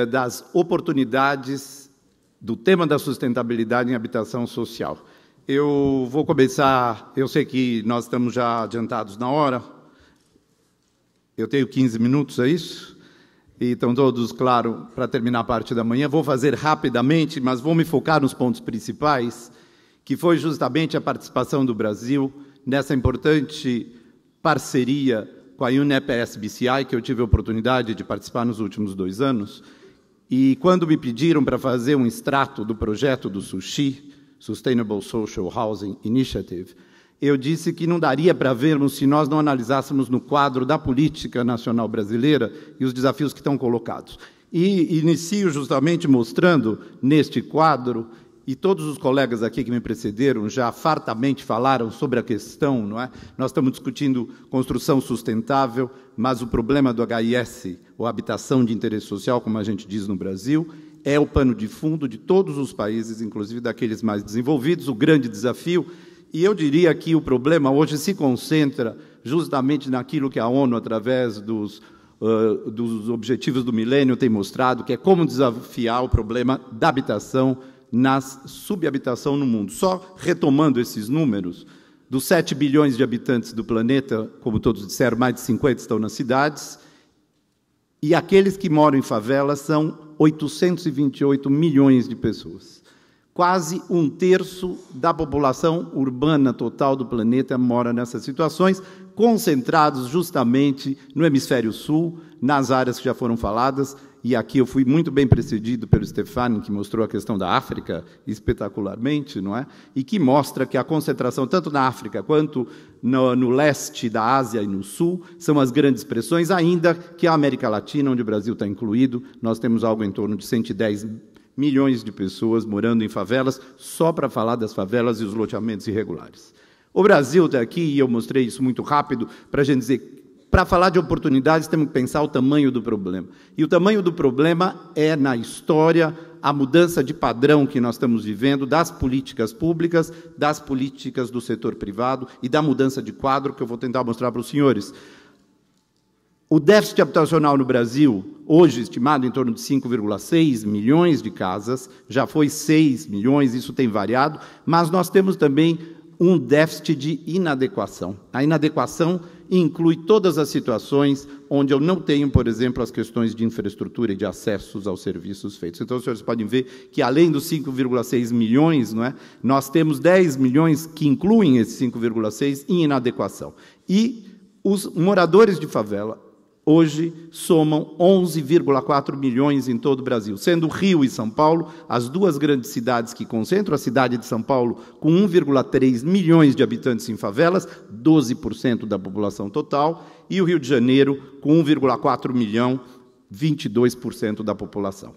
das oportunidades do tema da sustentabilidade em habitação social. Eu vou começar, eu sei que nós estamos já adiantados na hora, eu tenho 15 minutos, é isso? E estão todos, claro, para terminar a parte da manhã. Vou fazer rapidamente, mas vou me focar nos pontos principais, que foi justamente a participação do Brasil nessa importante parceria com a UNEP-SBCI, que eu tive a oportunidade de participar nos últimos 2 anos, e quando me pediram para fazer um extrato do projeto do SUSHI, Sustainable Social Housing Initiative, eu disse que não daria para vermos se nós não analisássemos no quadro da política nacional brasileira e os desafios que estão colocados. E inicio justamente mostrando neste quadro, e todos os colegas aqui que me precederam já fartamente falaram sobre a questão, não é? Nós estamos discutindo construção sustentável, mas o problema do HIS, ou habitação de interesse social, como a gente diz no Brasil, é o pano de fundo de todos os países, inclusive daqueles mais desenvolvidos, o grande desafio. E eu diria que o problema hoje se concentra justamente naquilo que a ONU, através dos objetivos do milênio, tem mostrado, que é como desafiar o problema da habitação na subhabitação no mundo. Só retomando esses números, dos 7 bilhões de habitantes do planeta, como todos disseram, mais de 50 estão nas cidades, e aqueles que moram em favelas são 828 milhões de pessoas. Quase 1/3 da população urbana total do planeta mora nessas situações, concentrados justamente no hemisfério sul, nas áreas que já foram faladas, e aqui eu fui muito bem precedido pelo Stefano, que mostrou a questão da África espetacularmente, não é? E que mostra que a concentração, tanto na África quanto no leste da Ásia e no sul, são as grandes pressões, ainda que a América Latina, onde o Brasil está incluído, nós temos algo em torno de 110 milhões de pessoas morando em favelas, só para falar das favelas e os loteamentos irregulares. O Brasil está aqui, e eu mostrei isso muito rápido, para a gente dizer, para falar de oportunidades, temos que pensar o tamanho do problema. E o tamanho do problema é, na história, a mudança de padrão que nós estamos vivendo das políticas públicas, das políticas do setor privado e da mudança de quadro, que eu vou tentar mostrar para os senhores. O déficit habitacional no Brasil, hoje estimado em torno de 5,6 milhões de casas, já foi 6 milhões, isso tem variado, mas nós temos também um déficit de inadequação. A inadequação inclui todas as situações onde eu não tenho, por exemplo, as questões de infraestrutura e de acessos aos serviços feitos. Então, os senhores podem ver que, além dos 5,6 milhões, não é, nós temos 10 milhões que incluem esses 5,6 em inadequação. E os moradores de favela, hoje, somam 11,4 milhões em todo o Brasil, sendo Rio e São Paulo as duas grandes cidades que concentram, a cidade de São Paulo com 1,3 milhões de habitantes em favelas, 12% da população total, e o Rio de Janeiro com 1,4 milhão, 22% da população.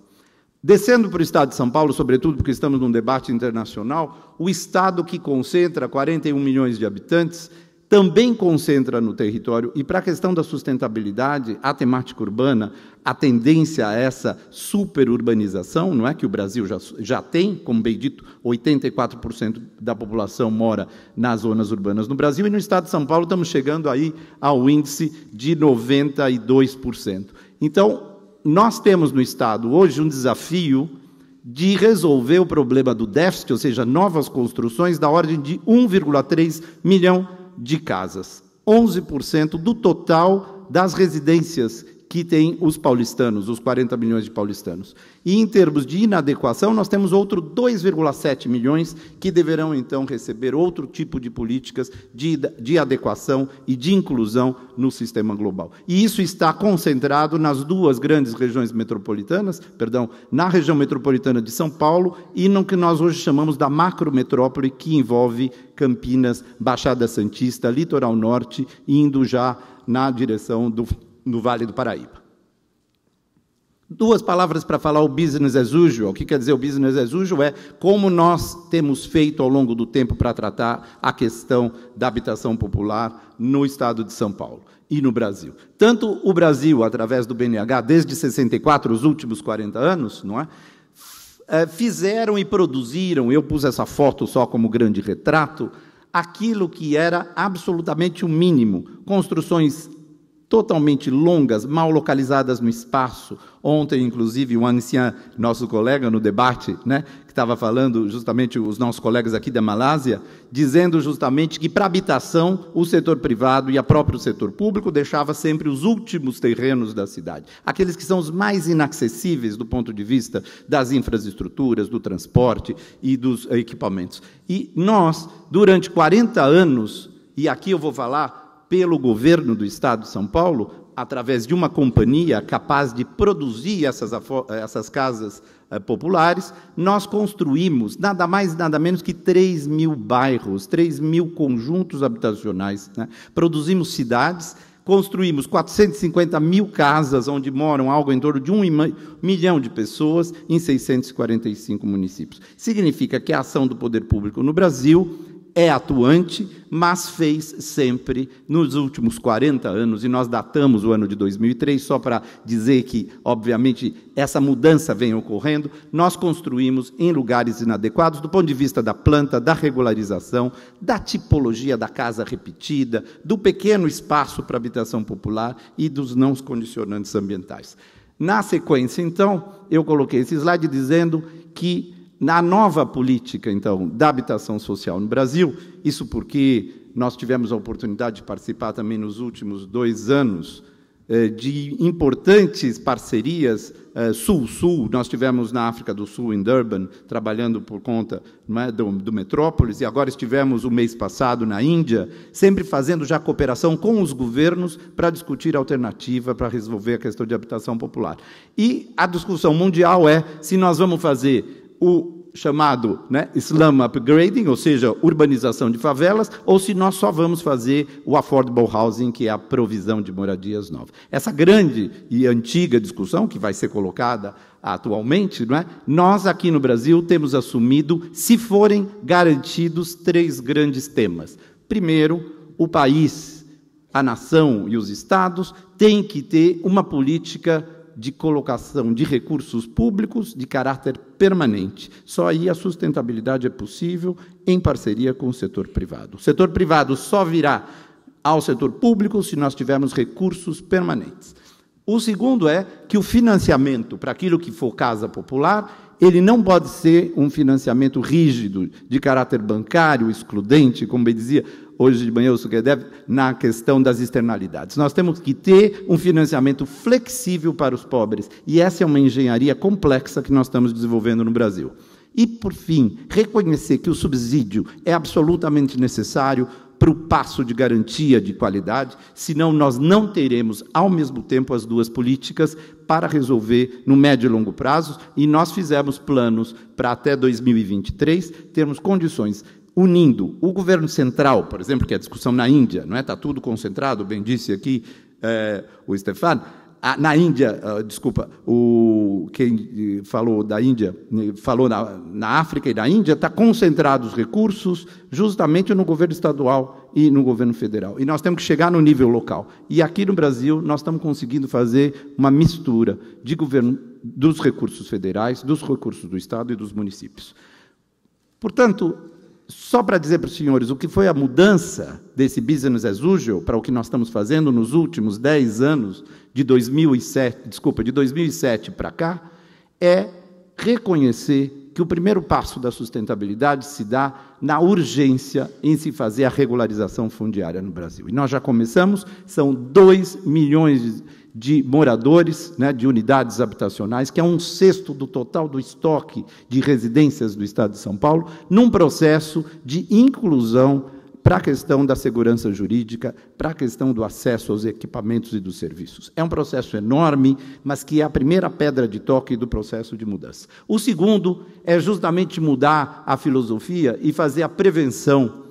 Descendo para o estado de São Paulo, sobretudo porque estamos num debate internacional, o estado que concentra 41 milhões de habitantes também concentra no território, e para a questão da sustentabilidade, a temática urbana, a tendência a essa superurbanização, não é, que o Brasil já tem, como bem dito, 84% da população mora nas zonas urbanas no Brasil, e no estado de São Paulo estamos chegando aí ao índice de 92%. Então, nós temos no estado hoje um desafio de resolver o problema do déficit, ou seja, novas construções da ordem de 1,3 milhão de casas, 11% do total das residências que têm os paulistanos, os 40 milhões de paulistanos. E, em termos de inadequação, nós temos outro 2,7 milhões que deverão, então, receber outro tipo de políticas de adequação e de inclusão no sistema global. E isso está concentrado nas duas grandes regiões metropolitanas, na região metropolitana de São Paulo e no que nós hoje chamamos da macrometrópole, que envolve Campinas, Baixada Santista, Litoral Norte, indo já na direção do Vale do Paraíba. Duas palavras para falar o business as usual. O que quer dizer o business as usual? É como nós temos feito ao longo do tempo para tratar a questão da habitação popular no estado de São Paulo e no Brasil. Tanto o Brasil, através do BNH, desde 64, os últimos 40 anos, não é? Fizeram e produziram, eu pus essa foto só como grande retrato, aquilo que era absolutamente o mínimo, construções totalmente longas, mal localizadas no espaço. Ontem, inclusive, o ancião, nosso colega no debate, né, que estava falando justamente, os nossos colegas aqui da Malásia, dizendo justamente que para habitação o setor privado e o próprio setor público deixava sempre os últimos terrenos da cidade, aqueles que são os mais inacessíveis do ponto de vista das infraestruturas, do transporte e dos equipamentos. E nós, durante 40 anos, e aqui eu vou falar pelo governo do Estado de São Paulo, através de uma companhia capaz de produzir essas casas populares, nós construímos nada mais nada menos que 3.000 bairros, 3.000 conjuntos habitacionais, né? Produzimos cidades, construímos 450.000 casas, onde moram algo em torno de 1 milhão de pessoas, em 645 municípios. Significa que a ação do poder público no Brasil é atuante, mas fez sempre, nos últimos 40 anos, e nós datamos o ano de 2003, só para dizer que, obviamente, essa mudança vem ocorrendo, nós construímos em lugares inadequados, do ponto de vista da planta, da regularização, da tipologia da casa repetida, do pequeno espaço para habitação popular e dos não condicionantes ambientais. Na sequência, então, eu coloquei esse slide dizendo que, na nova política, então, da habitação social no Brasil, isso porque nós tivemos a oportunidade de participar também nos últimos 2 anos de importantes parcerias Sul-Sul. Nós tivemos na África do Sul, em Durban, trabalhando por conta, não é, do Metrópolis, e agora estivemos o mês passado na Índia, sempre fazendo já cooperação com os governos para discutir alternativa para resolver a questão de habitação popular. E a discussão mundial é se nós vamos fazer o chamado, né, slum upgrading, ou seja, urbanização de favelas, ou se nós só vamos fazer o affordable housing, que é a provisão de moradias novas. Essa grande e antiga discussão, que vai ser colocada atualmente, não é? Nós aqui no Brasil temos assumido, se forem garantidos, 3 grandes temas. Primeiro, o país, a nação e os estados têm que ter uma política de colocação de recursos públicos de caráter permanente. Só aí a sustentabilidade é possível em parceria com o setor privado. O setor privado só virá ao setor público se nós tivermos recursos permanentes. O segundo é que o financiamento para aquilo que for casa popular, ele não pode ser um financiamento rígido, de caráter bancário, excludente, como bem dizia hoje de manhã o Sukedev, na questão das externalidades. Nós temos que ter um financiamento flexível para os pobres, e essa é uma engenharia complexa que nós estamos desenvolvendo no Brasil. E, por fim, reconhecer que o subsídio é absolutamente necessário para o passo de garantia de qualidade, senão nós não teremos, ao mesmo tempo, as 2 políticas para resolver no médio e longo prazo, e nós fizemos planos para, até 2023, termos condições unindo o governo central, por exemplo, que é a discussão na Índia, não é? Está tudo concentrado, bem disse aqui o Stefan. Na Índia, quem falou da Índia, falou na África e na Índia, está concentrados os recursos justamente no governo estadual e no governo federal. E nós temos que chegar no nível local. E aqui no Brasil, nós estamos conseguindo fazer uma mistura de governo dos recursos federais, dos recursos do Estado e dos municípios. Portanto, só para dizer para os senhores o que foi a mudança desse business as usual para o que nós estamos fazendo nos últimos 10 anos, de 2007 para cá, é reconhecer que o primeiro passo da sustentabilidade se dá na urgência em se fazer a regularização fundiária no Brasil. E nós já começamos, são 2 milhões de moradores, né, de unidades habitacionais, que é 1/6 do total do estoque de residências do Estado de São Paulo, num processo de inclusão para a questão da segurança jurídica, para a questão do acesso aos equipamentos e dos serviços. É um processo enorme, mas que é a primeira pedra de toque do processo de mudança. O segundo é justamente mudar a filosofia e fazer a prevenção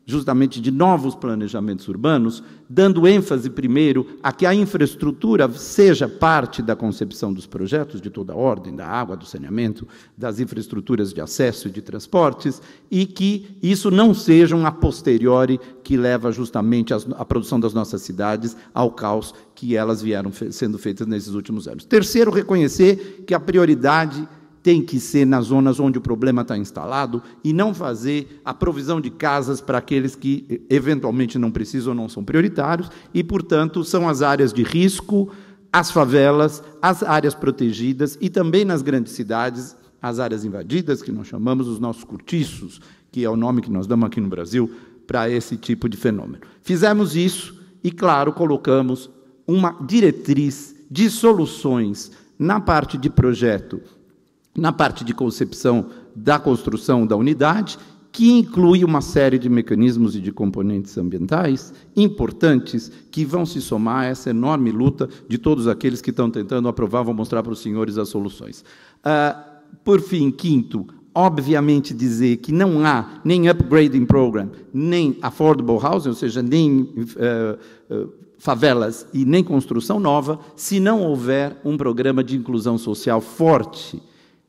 justamente de novos planejamentos urbanos, dando ênfase primeiro a que a infraestrutura seja parte da concepção dos projetos de toda a ordem, da água, do saneamento, das infraestruturas de acesso e de transportes, e que isso não seja um a posteriori que leva justamente a produção das nossas cidades ao caos que elas vieram sendo feitas nesses últimos anos. Terceiro, reconhecer que a prioridade tem que ser nas zonas onde o problema está instalado e não fazer a provisão de casas para aqueles que eventualmente não precisam ou não são prioritários e, portanto, são as áreas de risco, as favelas, as áreas protegidas e também nas grandes cidades, as áreas invadidas, que nós chamamos os nossos cortiços, que é o nome que nós damos aqui no Brasil para esse tipo de fenômeno. Fizemos isso e, claro, colocamos uma diretriz de soluções na parte de projeto, na parte de concepção da construção da unidade, que inclui uma série de mecanismos e de componentes ambientais importantes que vão se somar a essa enorme luta de todos aqueles que estão tentando aprovar, vou mostrar para os senhores as soluções. Por fim, quinto, obviamente dizer que não há nem upgrading program, nem affordable housing, ou seja, nem favelas e nem construção nova, se não houver um programa de inclusão social forte,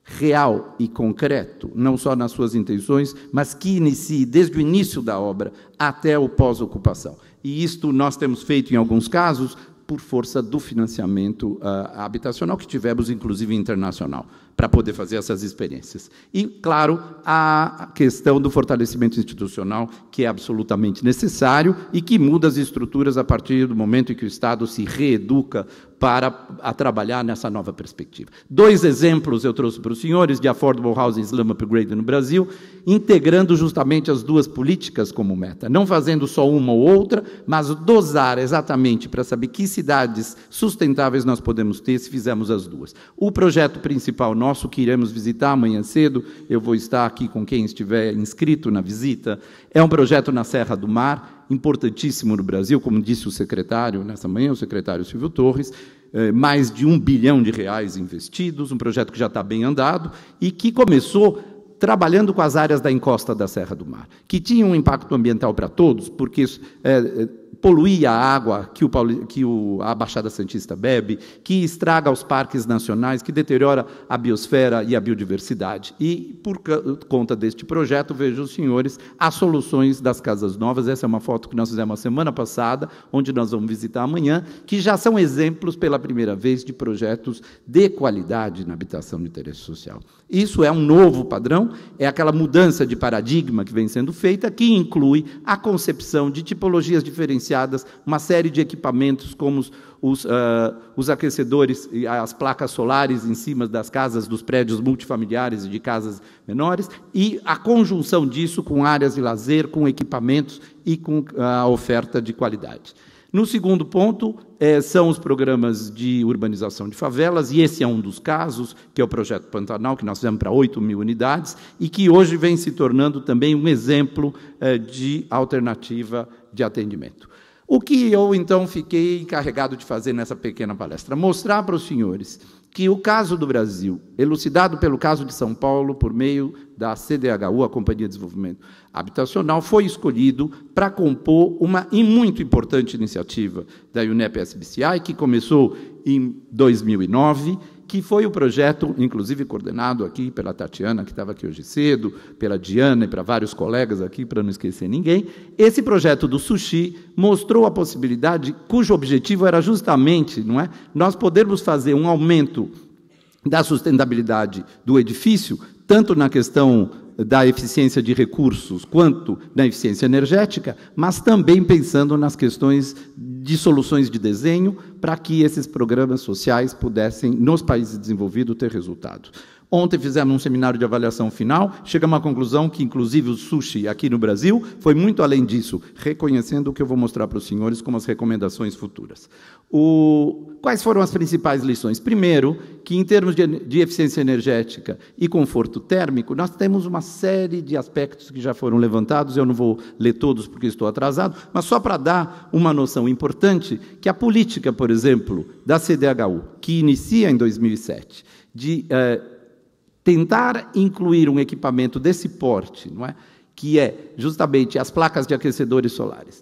real e concreto, não só nas suas intenções, mas que inicie desde o início da obra até o pós-ocupação. E isto nós temos feito em alguns casos por força do financiamento habitacional que tivemos, inclusive internacional, para poder fazer essas experiências. E, claro, a questão do fortalecimento institucional, que é absolutamente necessário e que muda as estruturas a partir do momento em que o Estado se reeduca para trabalhar nessa nova perspectiva. 2 exemplos eu trouxe para os senhores de Affordable Housing Slum Upgrade no Brasil, integrando justamente as 2 políticas como meta, não fazendo só uma ou outra, mas dosar exatamente para saber que cidades sustentáveis nós podemos ter se fizermos as 2. O projeto principal nosso, que iremos visitar amanhã cedo, eu vou estar aqui com quem estiver inscrito na visita, é um projeto na Serra do Mar, importantíssimo no Brasil, como disse o secretário nessa manhã, o secretário Silvio Torres, mais de R$1 bilhão investidos, um projeto que já está bem andado e que começou trabalhando com as áreas da encosta da Serra do Mar, que tinha um impacto ambiental para todos, porque poluía a água que a Baixada Santista bebe, que estraga os parques nacionais, que deteriora a biosfera e a biodiversidade. E, por conta deste projeto, vejo os senhores as soluções das casas novas. Essa é uma foto que nós fizemos a semana passada, onde nós vamos visitar amanhã, que já são exemplos, pela primeira vez, de projetos de qualidade na habitação de interesse social. Isso é um novo padrão, é aquela mudança de paradigma que vem sendo feita, que inclui a concepção de tipologias diferenciadas, uma série de equipamentos como os aquecedores e as placas solares em cima das casas, dos prédios multifamiliares e de casas menores, e a conjunção disso com áreas de lazer, com equipamentos e com a oferta de qualidade. No segundo ponto, são os programas de urbanização de favelas, e esse é um dos casos, que é o Projeto Pantanal, que nós fizemos para 8.000 unidades, e que hoje vem se tornando também um exemplo de alternativa de atendimento. O que eu, então, fiquei encarregado de fazer nessa pequena palestra? Mostrar para os senhores que o caso do Brasil, elucidado pelo caso de São Paulo, por meio da CDHU, a Companhia de Desenvolvimento Habitacional, foi escolhido para compor uma muito importante iniciativa da UNEP-SBCI, que começou em 2009, que foi o projeto, inclusive coordenado aqui pela Tatiana, que estava aqui hoje cedo, pela Diana e para vários colegas aqui, para não esquecer ninguém. Esse projeto do sushi mostrou a possibilidade, cujo objetivo era justamente, não é, nós podermos fazer um aumento da sustentabilidade do edifício, tanto na questão da eficiência de recursos quanto na eficiência energética, mas também pensando nas questões de soluções de desenho para que esses programas sociais pudessem, nos países desenvolvidos, ter resultado. Ontem fizemos um seminário de avaliação final, chegamos à conclusão que, inclusive, o sushi aqui no Brasil foi muito além disso, reconhecendo o que eu vou mostrar para os senhores como as recomendações futuras. Quais foram as principais lições? Primeiro, que em termos de eficiência energética e conforto térmico, nós temos uma série de aspectos que já foram levantados, eu não vou ler todos porque estou atrasado, mas só para dar uma noção importante, que a política, por exemplo, da CDHU, que inicia em 2007, de tentar incluir um equipamento desse porte, não é? Que é justamente as placas de aquecedores solares,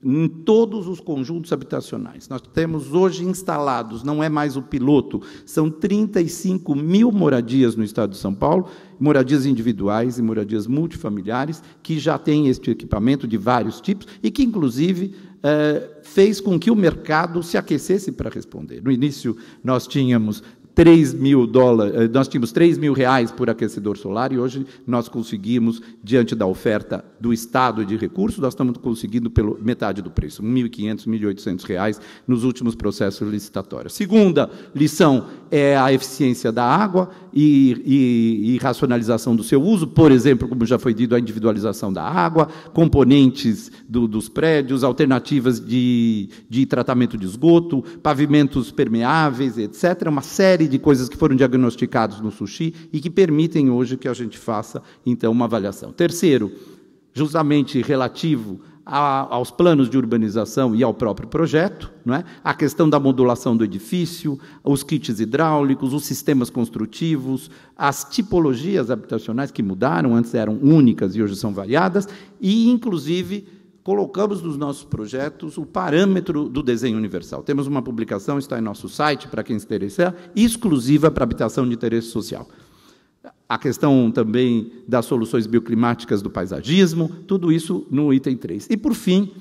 em todos os conjuntos habitacionais. Nós temos hoje instalados, não é mais o piloto, são 35.000 moradias no estado de São Paulo, moradias individuais e moradias multifamiliares, que já têm este equipamento de vários tipos e que, inclusive, fez com que o mercado se aquecesse para responder. No início, nós tínhamos $3.000, nós tínhamos R$3.000 por aquecedor solar e hoje nós conseguimos, diante da oferta do Estado de recursos, nós estamos conseguindo pela metade do preço, R$1.500, R$1.800 nos últimos processos licitatórios. Segunda lição é a eficiência da água e racionalização do seu uso, por exemplo, como já foi dito, a individualização da água, componentes dos prédios, alternativas de tratamento de esgoto, pavimentos permeáveis, etc., uma série série de coisas que foram diagnosticadas no sushi e que permitem hoje que a gente faça, então, uma avaliação. Terceiro, justamente relativo aos planos de urbanização e ao próprio projeto, não é? A questão da modulação do edifício, os kits hidráulicos, os sistemas construtivos, as tipologias habitacionais que mudaram, antes eram únicas e hoje são variadas, e, inclusive, colocamos nos nossos projetos o parâmetro do desenho universal. Temos uma publicação, está em nosso site, para quem se interessar, exclusiva para habitação de interesse social. A questão também das soluções bioclimáticas do paisagismo, tudo isso no item 3. E, por fim,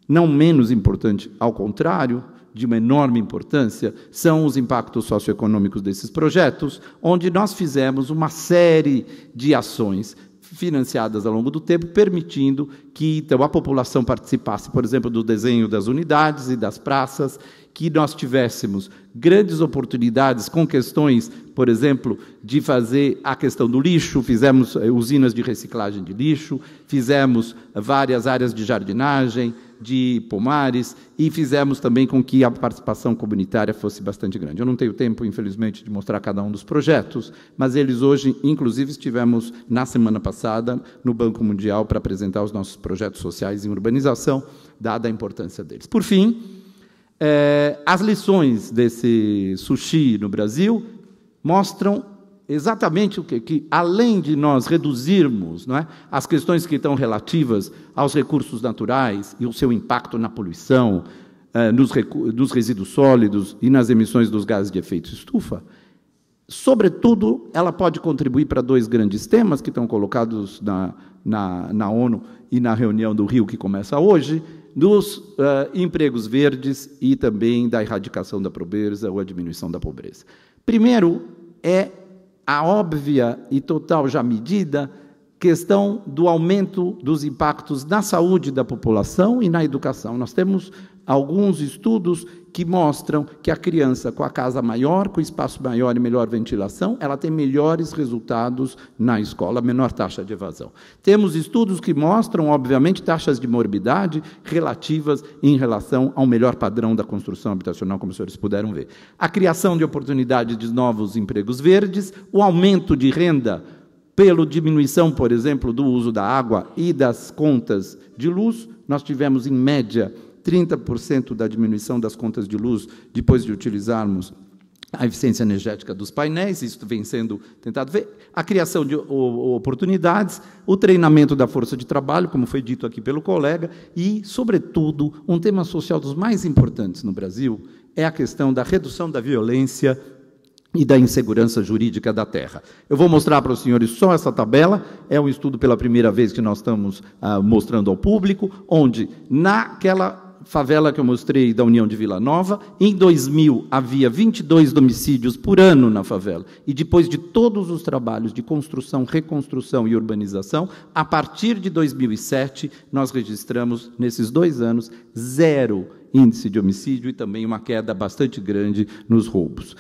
não menos importante, ao contrário, de uma enorme importância, são os impactos socioeconômicos desses projetos, onde nós fizemos uma série de ações financiadas ao longo do tempo, permitindo que, então, a população participasse, por exemplo, do desenho das unidades e das praças, que nós tivéssemos grandes oportunidades com questões, por exemplo, de fazer a questão do lixo, fizemos usinas de reciclagem de lixo, fizemos várias áreas de jardinagem, de pomares, e fizemos também com que a participação comunitária fosse bastante grande. Eu não tenho tempo, infelizmente, de mostrar cada um dos projetos, mas eles hoje, inclusive, estivemos, na semana passada, no Banco Mundial para apresentar os nossos projetos sociais em urbanização, dada a importância deles. Por fim, as lições desse sushi no Brasil mostram exatamente o que além de nós reduzirmos, não é, as questões que estão relativas aos recursos naturais e o seu impacto na poluição, nos resíduos sólidos e nas emissões dos gases de efeito estufa, sobretudo, ela pode contribuir para 2 grandes temas que estão colocados na ONU e na reunião do Rio, que começa hoje, dos empregos verdes e também da erradicação da pobreza ou a diminuição da pobreza. Primeiro, é a óbvia e total já medida questão do aumento dos impactos na saúde da população e na educação. Nós temos alguns estudos que mostram que a criança com a casa maior, com espaço maior e melhor ventilação, ela tem melhores resultados na escola, menor taxa de evasão. Temos estudos que mostram, obviamente, taxas de morbidade relativas em relação ao melhor padrão da construção habitacional, como os senhores puderam ver. A criação de oportunidades de novos empregos verdes, o aumento de renda pela diminuição, por exemplo, do uso da água e das contas de luz. Nós tivemos, em média, 30% da diminuição das contas de luz depois de utilizarmos a eficiência energética dos painéis, isso vem sendo tentado ver, a criação de oportunidades, o treinamento da força de trabalho, como foi dito aqui pelo colega, e, sobretudo, um tema social dos mais importantes no Brasil é a questão da redução da violência e da insegurança jurídica da terra. Eu vou mostrar para os senhores só essa tabela, é um estudo pela primeira vez que nós estamos mostrando ao público, onde naquela favela que eu mostrei da União de Vila Nova, em 2000 havia 22 domicílios por ano na favela, e depois de todos os trabalhos de construção, reconstrução e urbanização, a partir de 2007, nós registramos, nesses 2 anos, 0 índice de homicídio e também uma queda bastante grande nos roubos.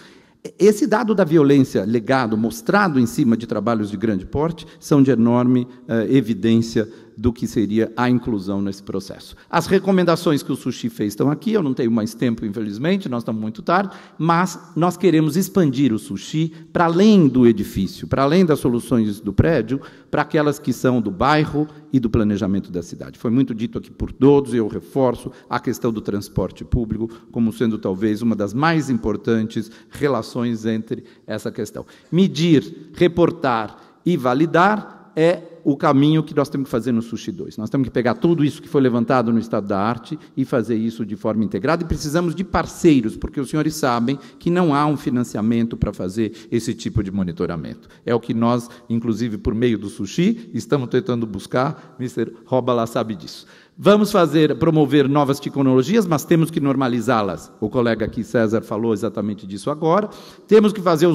Esse dado da violência legado, mostrado em cima de trabalhos de grande porte, são de enorme evidência do que seria a inclusão nesse processo. As recomendações que o Sushi fez estão aqui, eu não tenho mais tempo, infelizmente, nós estamos muito tarde, mas nós queremos expandir o Sushi para além do edifício, para além das soluções do prédio, para aquelas que são do bairro e do planejamento da cidade. Foi muito dito aqui por todos, e eu reforço a questão do transporte público como sendo talvez uma das mais importantes relações entre essa questão. Medir, reportar e validar é o caminho que nós temos que fazer no Sushi 2. Nós temos que pegar tudo isso que foi levantado no estado da arte e fazer isso de forma integrada, e precisamos de parceiros, porque os senhores sabem que não há um financiamento para fazer esse tipo de monitoramento. É o que nós, inclusive por meio do Sushi, estamos tentando buscar, Mr. Robala sabe disso. Vamos promover novas tecnologias, mas temos que normalizá-las. O colega aqui, César, falou exatamente disso agora. Temos que fazer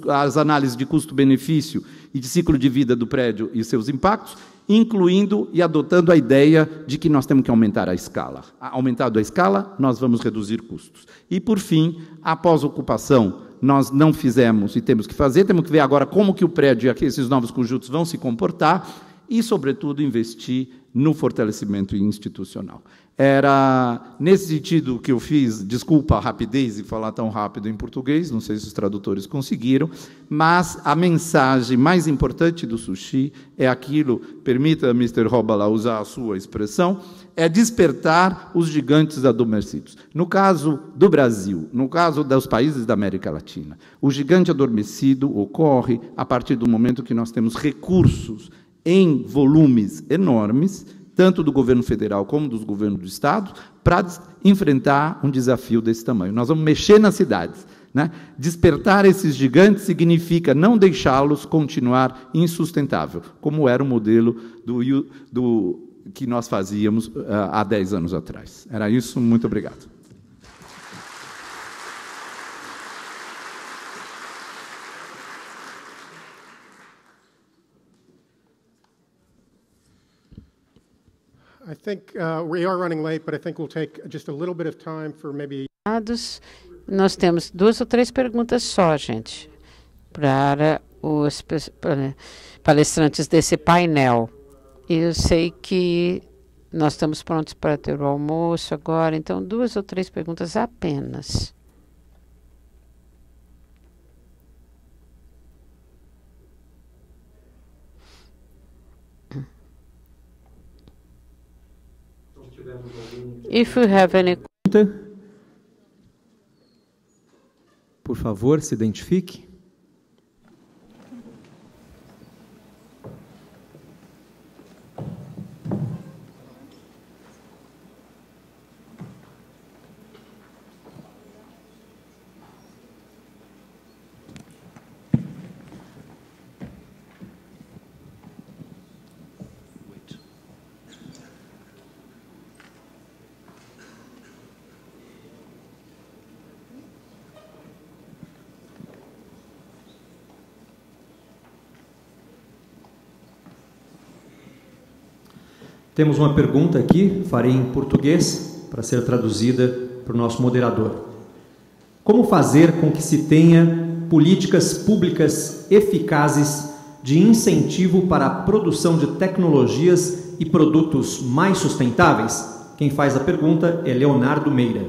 as análises de custo-benefício e de ciclo de vida do prédio e seus impactos, incluindo e adotando a ideia de que nós temos que aumentar a escala. Aumentado a escala, nós vamos reduzir custos. E, por fim, após ocupação, nós não fizemos e temos que fazer, temos que ver agora como que o prédio e esses novos conjuntos vão se comportar e, sobretudo, investir no fortalecimento institucional. Era nesse sentido que eu fiz, desculpa a rapidez e falar tão rápido em português, não sei se os tradutores conseguiram, mas a mensagem mais importante do sushi é aquilo, permita, Mr. Robala, usar a sua expressão, é despertar os gigantes adormecidos. No caso do Brasil, no caso dos países da América Latina, o gigante adormecido ocorre a partir do momento que nós temos recursos em volumes enormes, tanto do governo federal como dos governos do Estado, para enfrentar um desafio desse tamanho. Nós vamos mexer nas cidades, né? Despertar esses gigantes significa não deixá-los continuar insustentável, como era o modelo que nós fazíamos há 10 anos atrás. Era isso, muito obrigado. I think we are running late, but I think we'll take just a little bit of time for maybe. Nós temos 2 ou 3 perguntas só, gente, para os palestrantes desse painel. E eu sei que nós estamos prontos para ter o almoço agora, então 2 ou 3 perguntas apenas. If you have any... Por favor, se identifique. Temos uma pergunta aqui, farei em português, para ser traduzida para o nosso moderador. Como fazer com que se tenha políticas públicas eficazes de incentivo para a produção de tecnologias e produtos mais sustentáveis? Quem faz a pergunta é Leonardo Meira.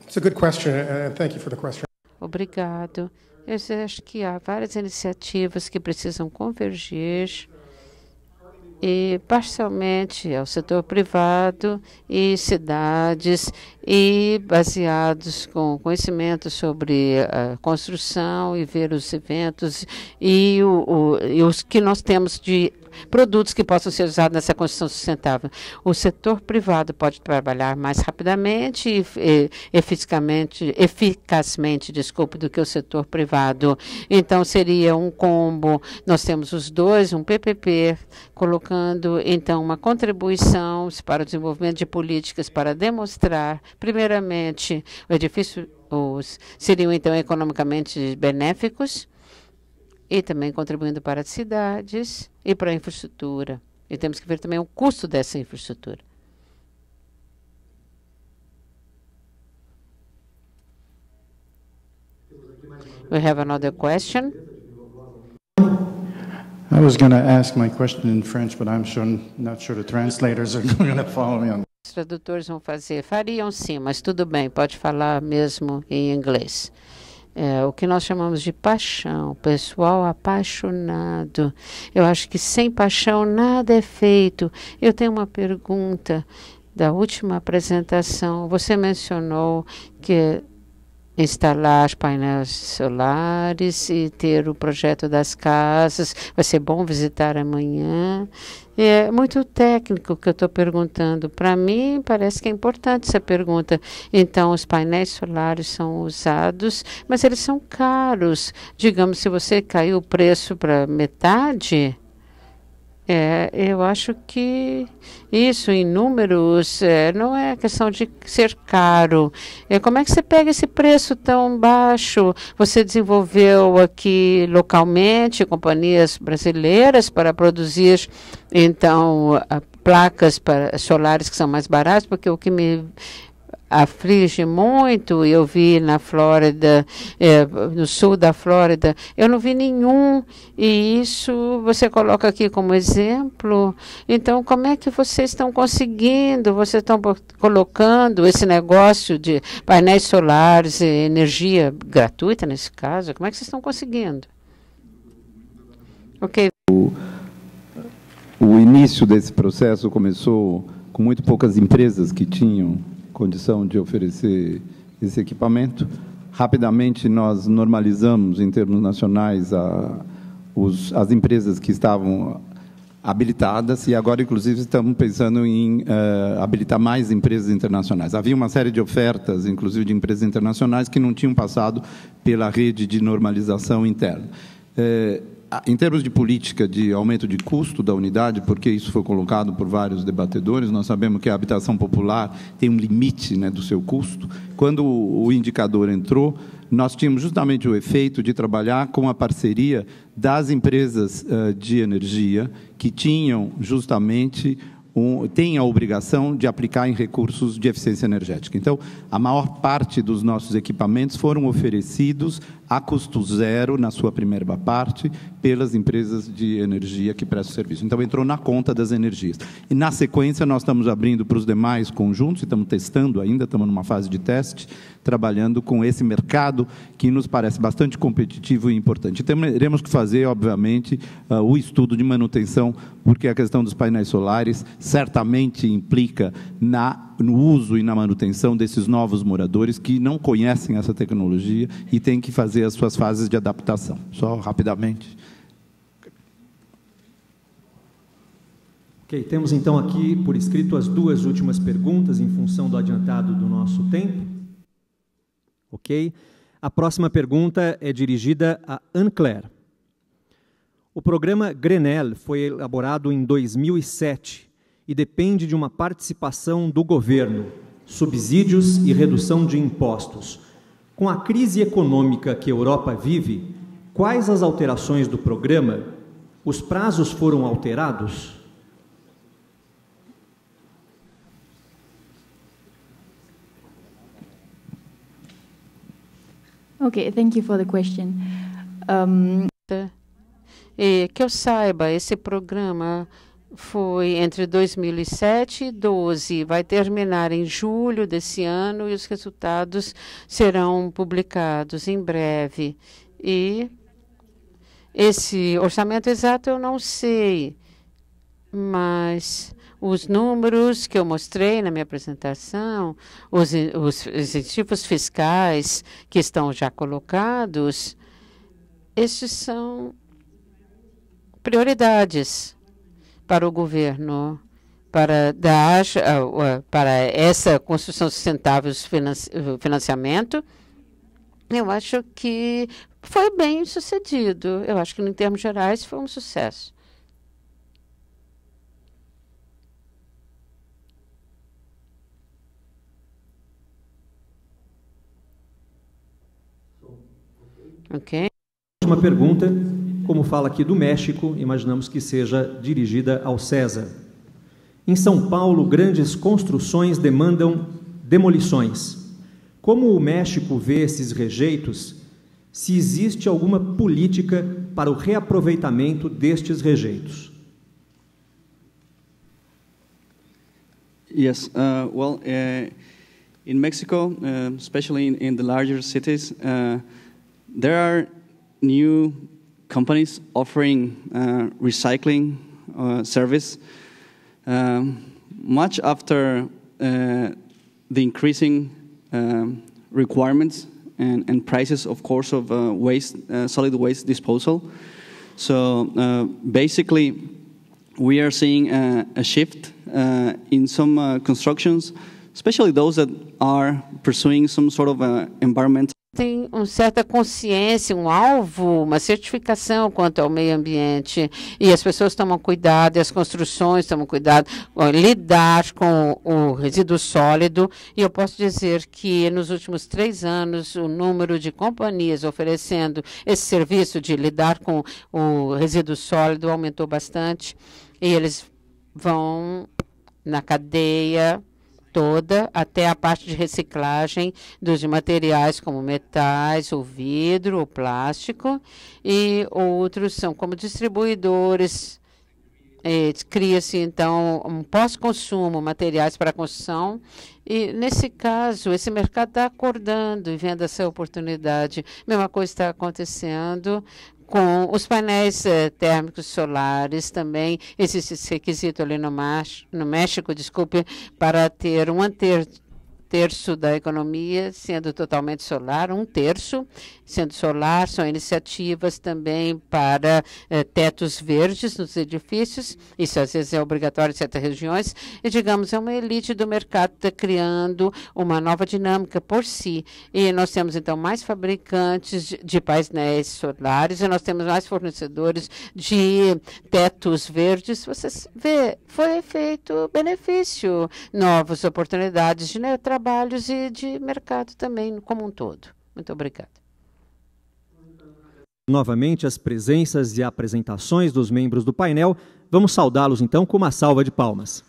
It's a good question, and thank you for the question. Obrigado. Eu acho que há várias iniciativas que precisam convergir e parcialmente ao setor privado e cidades e baseados com conhecimento sobre a construção e ver os eventos e os que nós temos de produtos que possam ser usados nessa construção sustentável. O setor privado pode trabalhar mais rapidamente e eficazmente, do que o setor privado. Então, seria um combo. Nós temos os dois, um PPP, colocando, então, uma contribuição para o desenvolvimento de políticas para demonstrar, primeiramente, seriam, então, economicamente benéficos, e também contribuindo para as cidades e para a infraestrutura. E temos que ver também o custo dessa infraestrutura. We have another question. I was going to ask my question in French, but I'm not sure the translators are going to follow me on. Os tradutores fariam sim, mas tudo bem, pode falar mesmo em inglês. O que nós chamamos de paixão, pessoal apaixonado. Eu acho que sem paixão nada é feito. Eu tenho uma pergunta da última apresentação. Você mencionou que instalar os painéis solares e ter o projeto das casas. Vai ser bom visitar amanhã. É muito técnico que eu estou perguntando. Para mim, parece que é importante essa pergunta. Então, os painéis solares são usados, mas eles são caros. Digamos, se você caiu o preço para metade, eu acho que isso, em números, não é questão de ser caro. Como é que você pega esse preço tão baixo? Você desenvolveu aqui localmente companhias brasileiras para produzir, então, placas solares que são mais baratas, porque o que me aflige muito. Eu vi na Flórida, no sul da Flórida, eu não vi nenhum, e isso você coloca aqui como exemplo. Então, como é que vocês estão conseguindo? Vocês estão colocando esse negócio de painéis solares e energia gratuita, nesse caso? Como é que vocês estão conseguindo? Ok. O início desse processo começou com muito poucas empresas que tinham condição de oferecer esse equipamento. Rapidamente, nós normalizamos, em termos nacionais, as empresas que estavam habilitadas, e agora, inclusive, estamos pensando em habilitar mais empresas internacionais. Havia uma série de ofertas, inclusive de empresas internacionais, que não tinham passado pela rede de normalização interna. Em termos de política de aumento de custo da unidade, porque isso foi colocado por vários debatedores, nós sabemos que a habitação popular tem um limite, né, do seu custo. Quando o indicador entrou, nós tínhamos justamente o efeito de trabalhar com a parceria das empresas de energia, que tinham justamente têm a obrigação de aplicar em recursos de eficiência energética. Então, a maior parte dos nossos equipamentos foram oferecidos a custo zero, na sua primeira parte, pelas empresas de energia que prestam serviço. Então, entrou na conta das energias. E, na sequência, nós estamos abrindo para os demais conjuntos, e estamos testando ainda, estamos numa fase de teste, trabalhando com esse mercado que nos parece bastante competitivo e importante. Teremos que fazer, obviamente, o estudo de manutenção, porque a questão dos painéis solares certamente implica no uso e na manutenção desses novos moradores que não conhecem essa tecnologia e têm que fazer as suas fases de adaptação. Só rapidamente. Ok, temos então aqui por escrito as duas últimas perguntas em função do adiantado do nosso tempo. Ok? A próxima pergunta é dirigida a Anne-Claire. O programa Grenelle foi elaborado em 2007 e depende de uma participação do governo, subsídios e redução de impostos. Com a crise econômica que a Europa vive, quais as alterações do programa? Os prazos foram alterados? Okay, thank you for the question. Que eu saiba, esse programa foi entre 2007 e 2012, vai terminar em julho desse ano e os resultados serão publicados em breve. E esse orçamento exato eu não sei, mas os números que eu mostrei na minha apresentação, os incentivos fiscais que estão já colocados, estes são prioridades para o governo, para dar para essa construção sustentável, financiamento. Eu acho que foi bem sucedido. Eu acho que, em termos gerais, foi um sucesso. Ok. Última pergunta, como fala aqui do México, imaginamos que seja dirigida ao César. Em São Paulo, grandes construções demandam demolições. Como o México vê esses rejeitos? Se existe alguma política para o reaproveitamento destes rejeitos? Yes, in Mexico, especially in the larger cities, there are new companies offering recycling service much after the increasing requirements and prices, of course, of solid waste disposal. So basically, we are seeing a shift in some constructions, especially those that are pursuing some sort of environmental. Tem uma certa consciência, um alvo, uma certificação quanto ao meio ambiente, e as pessoas tomam cuidado, e as construções tomam cuidado, lidar com o resíduo sólido, e eu posso dizer que nos últimos 3 anos o número de companhias oferecendo esse serviço de lidar com o resíduo sólido aumentou bastante, e eles vão na cadeia toda, até a parte de reciclagem dos materiais como metais, o vidro, o plástico, e outros são como distribuidores. Cria-se, então, um pós-consumo, materiais para construção, e, nesse caso, esse mercado está acordando e vendo essa oportunidade. A mesma coisa está acontecendo com os painéis térmicos solares também. Existe esse requisito ali no México, desculpe, para ter terço da economia sendo totalmente solar, um terço sendo solar. São iniciativas também para tetos verdes nos edifícios. Isso às vezes é obrigatório em certas regiões. E, digamos, é uma elite do mercado que está criando uma nova dinâmica por si. E nós temos, então, mais fabricantes de painéis solares e nós temos mais fornecedores de tetos verdes. Você vê, foi feito benefício, novas oportunidades de trabalhos e de mercado também como um todo. Muito obrigada. Novamente as presenças e apresentações dos membros do painel. Vamos saudá-los então com uma salva de palmas.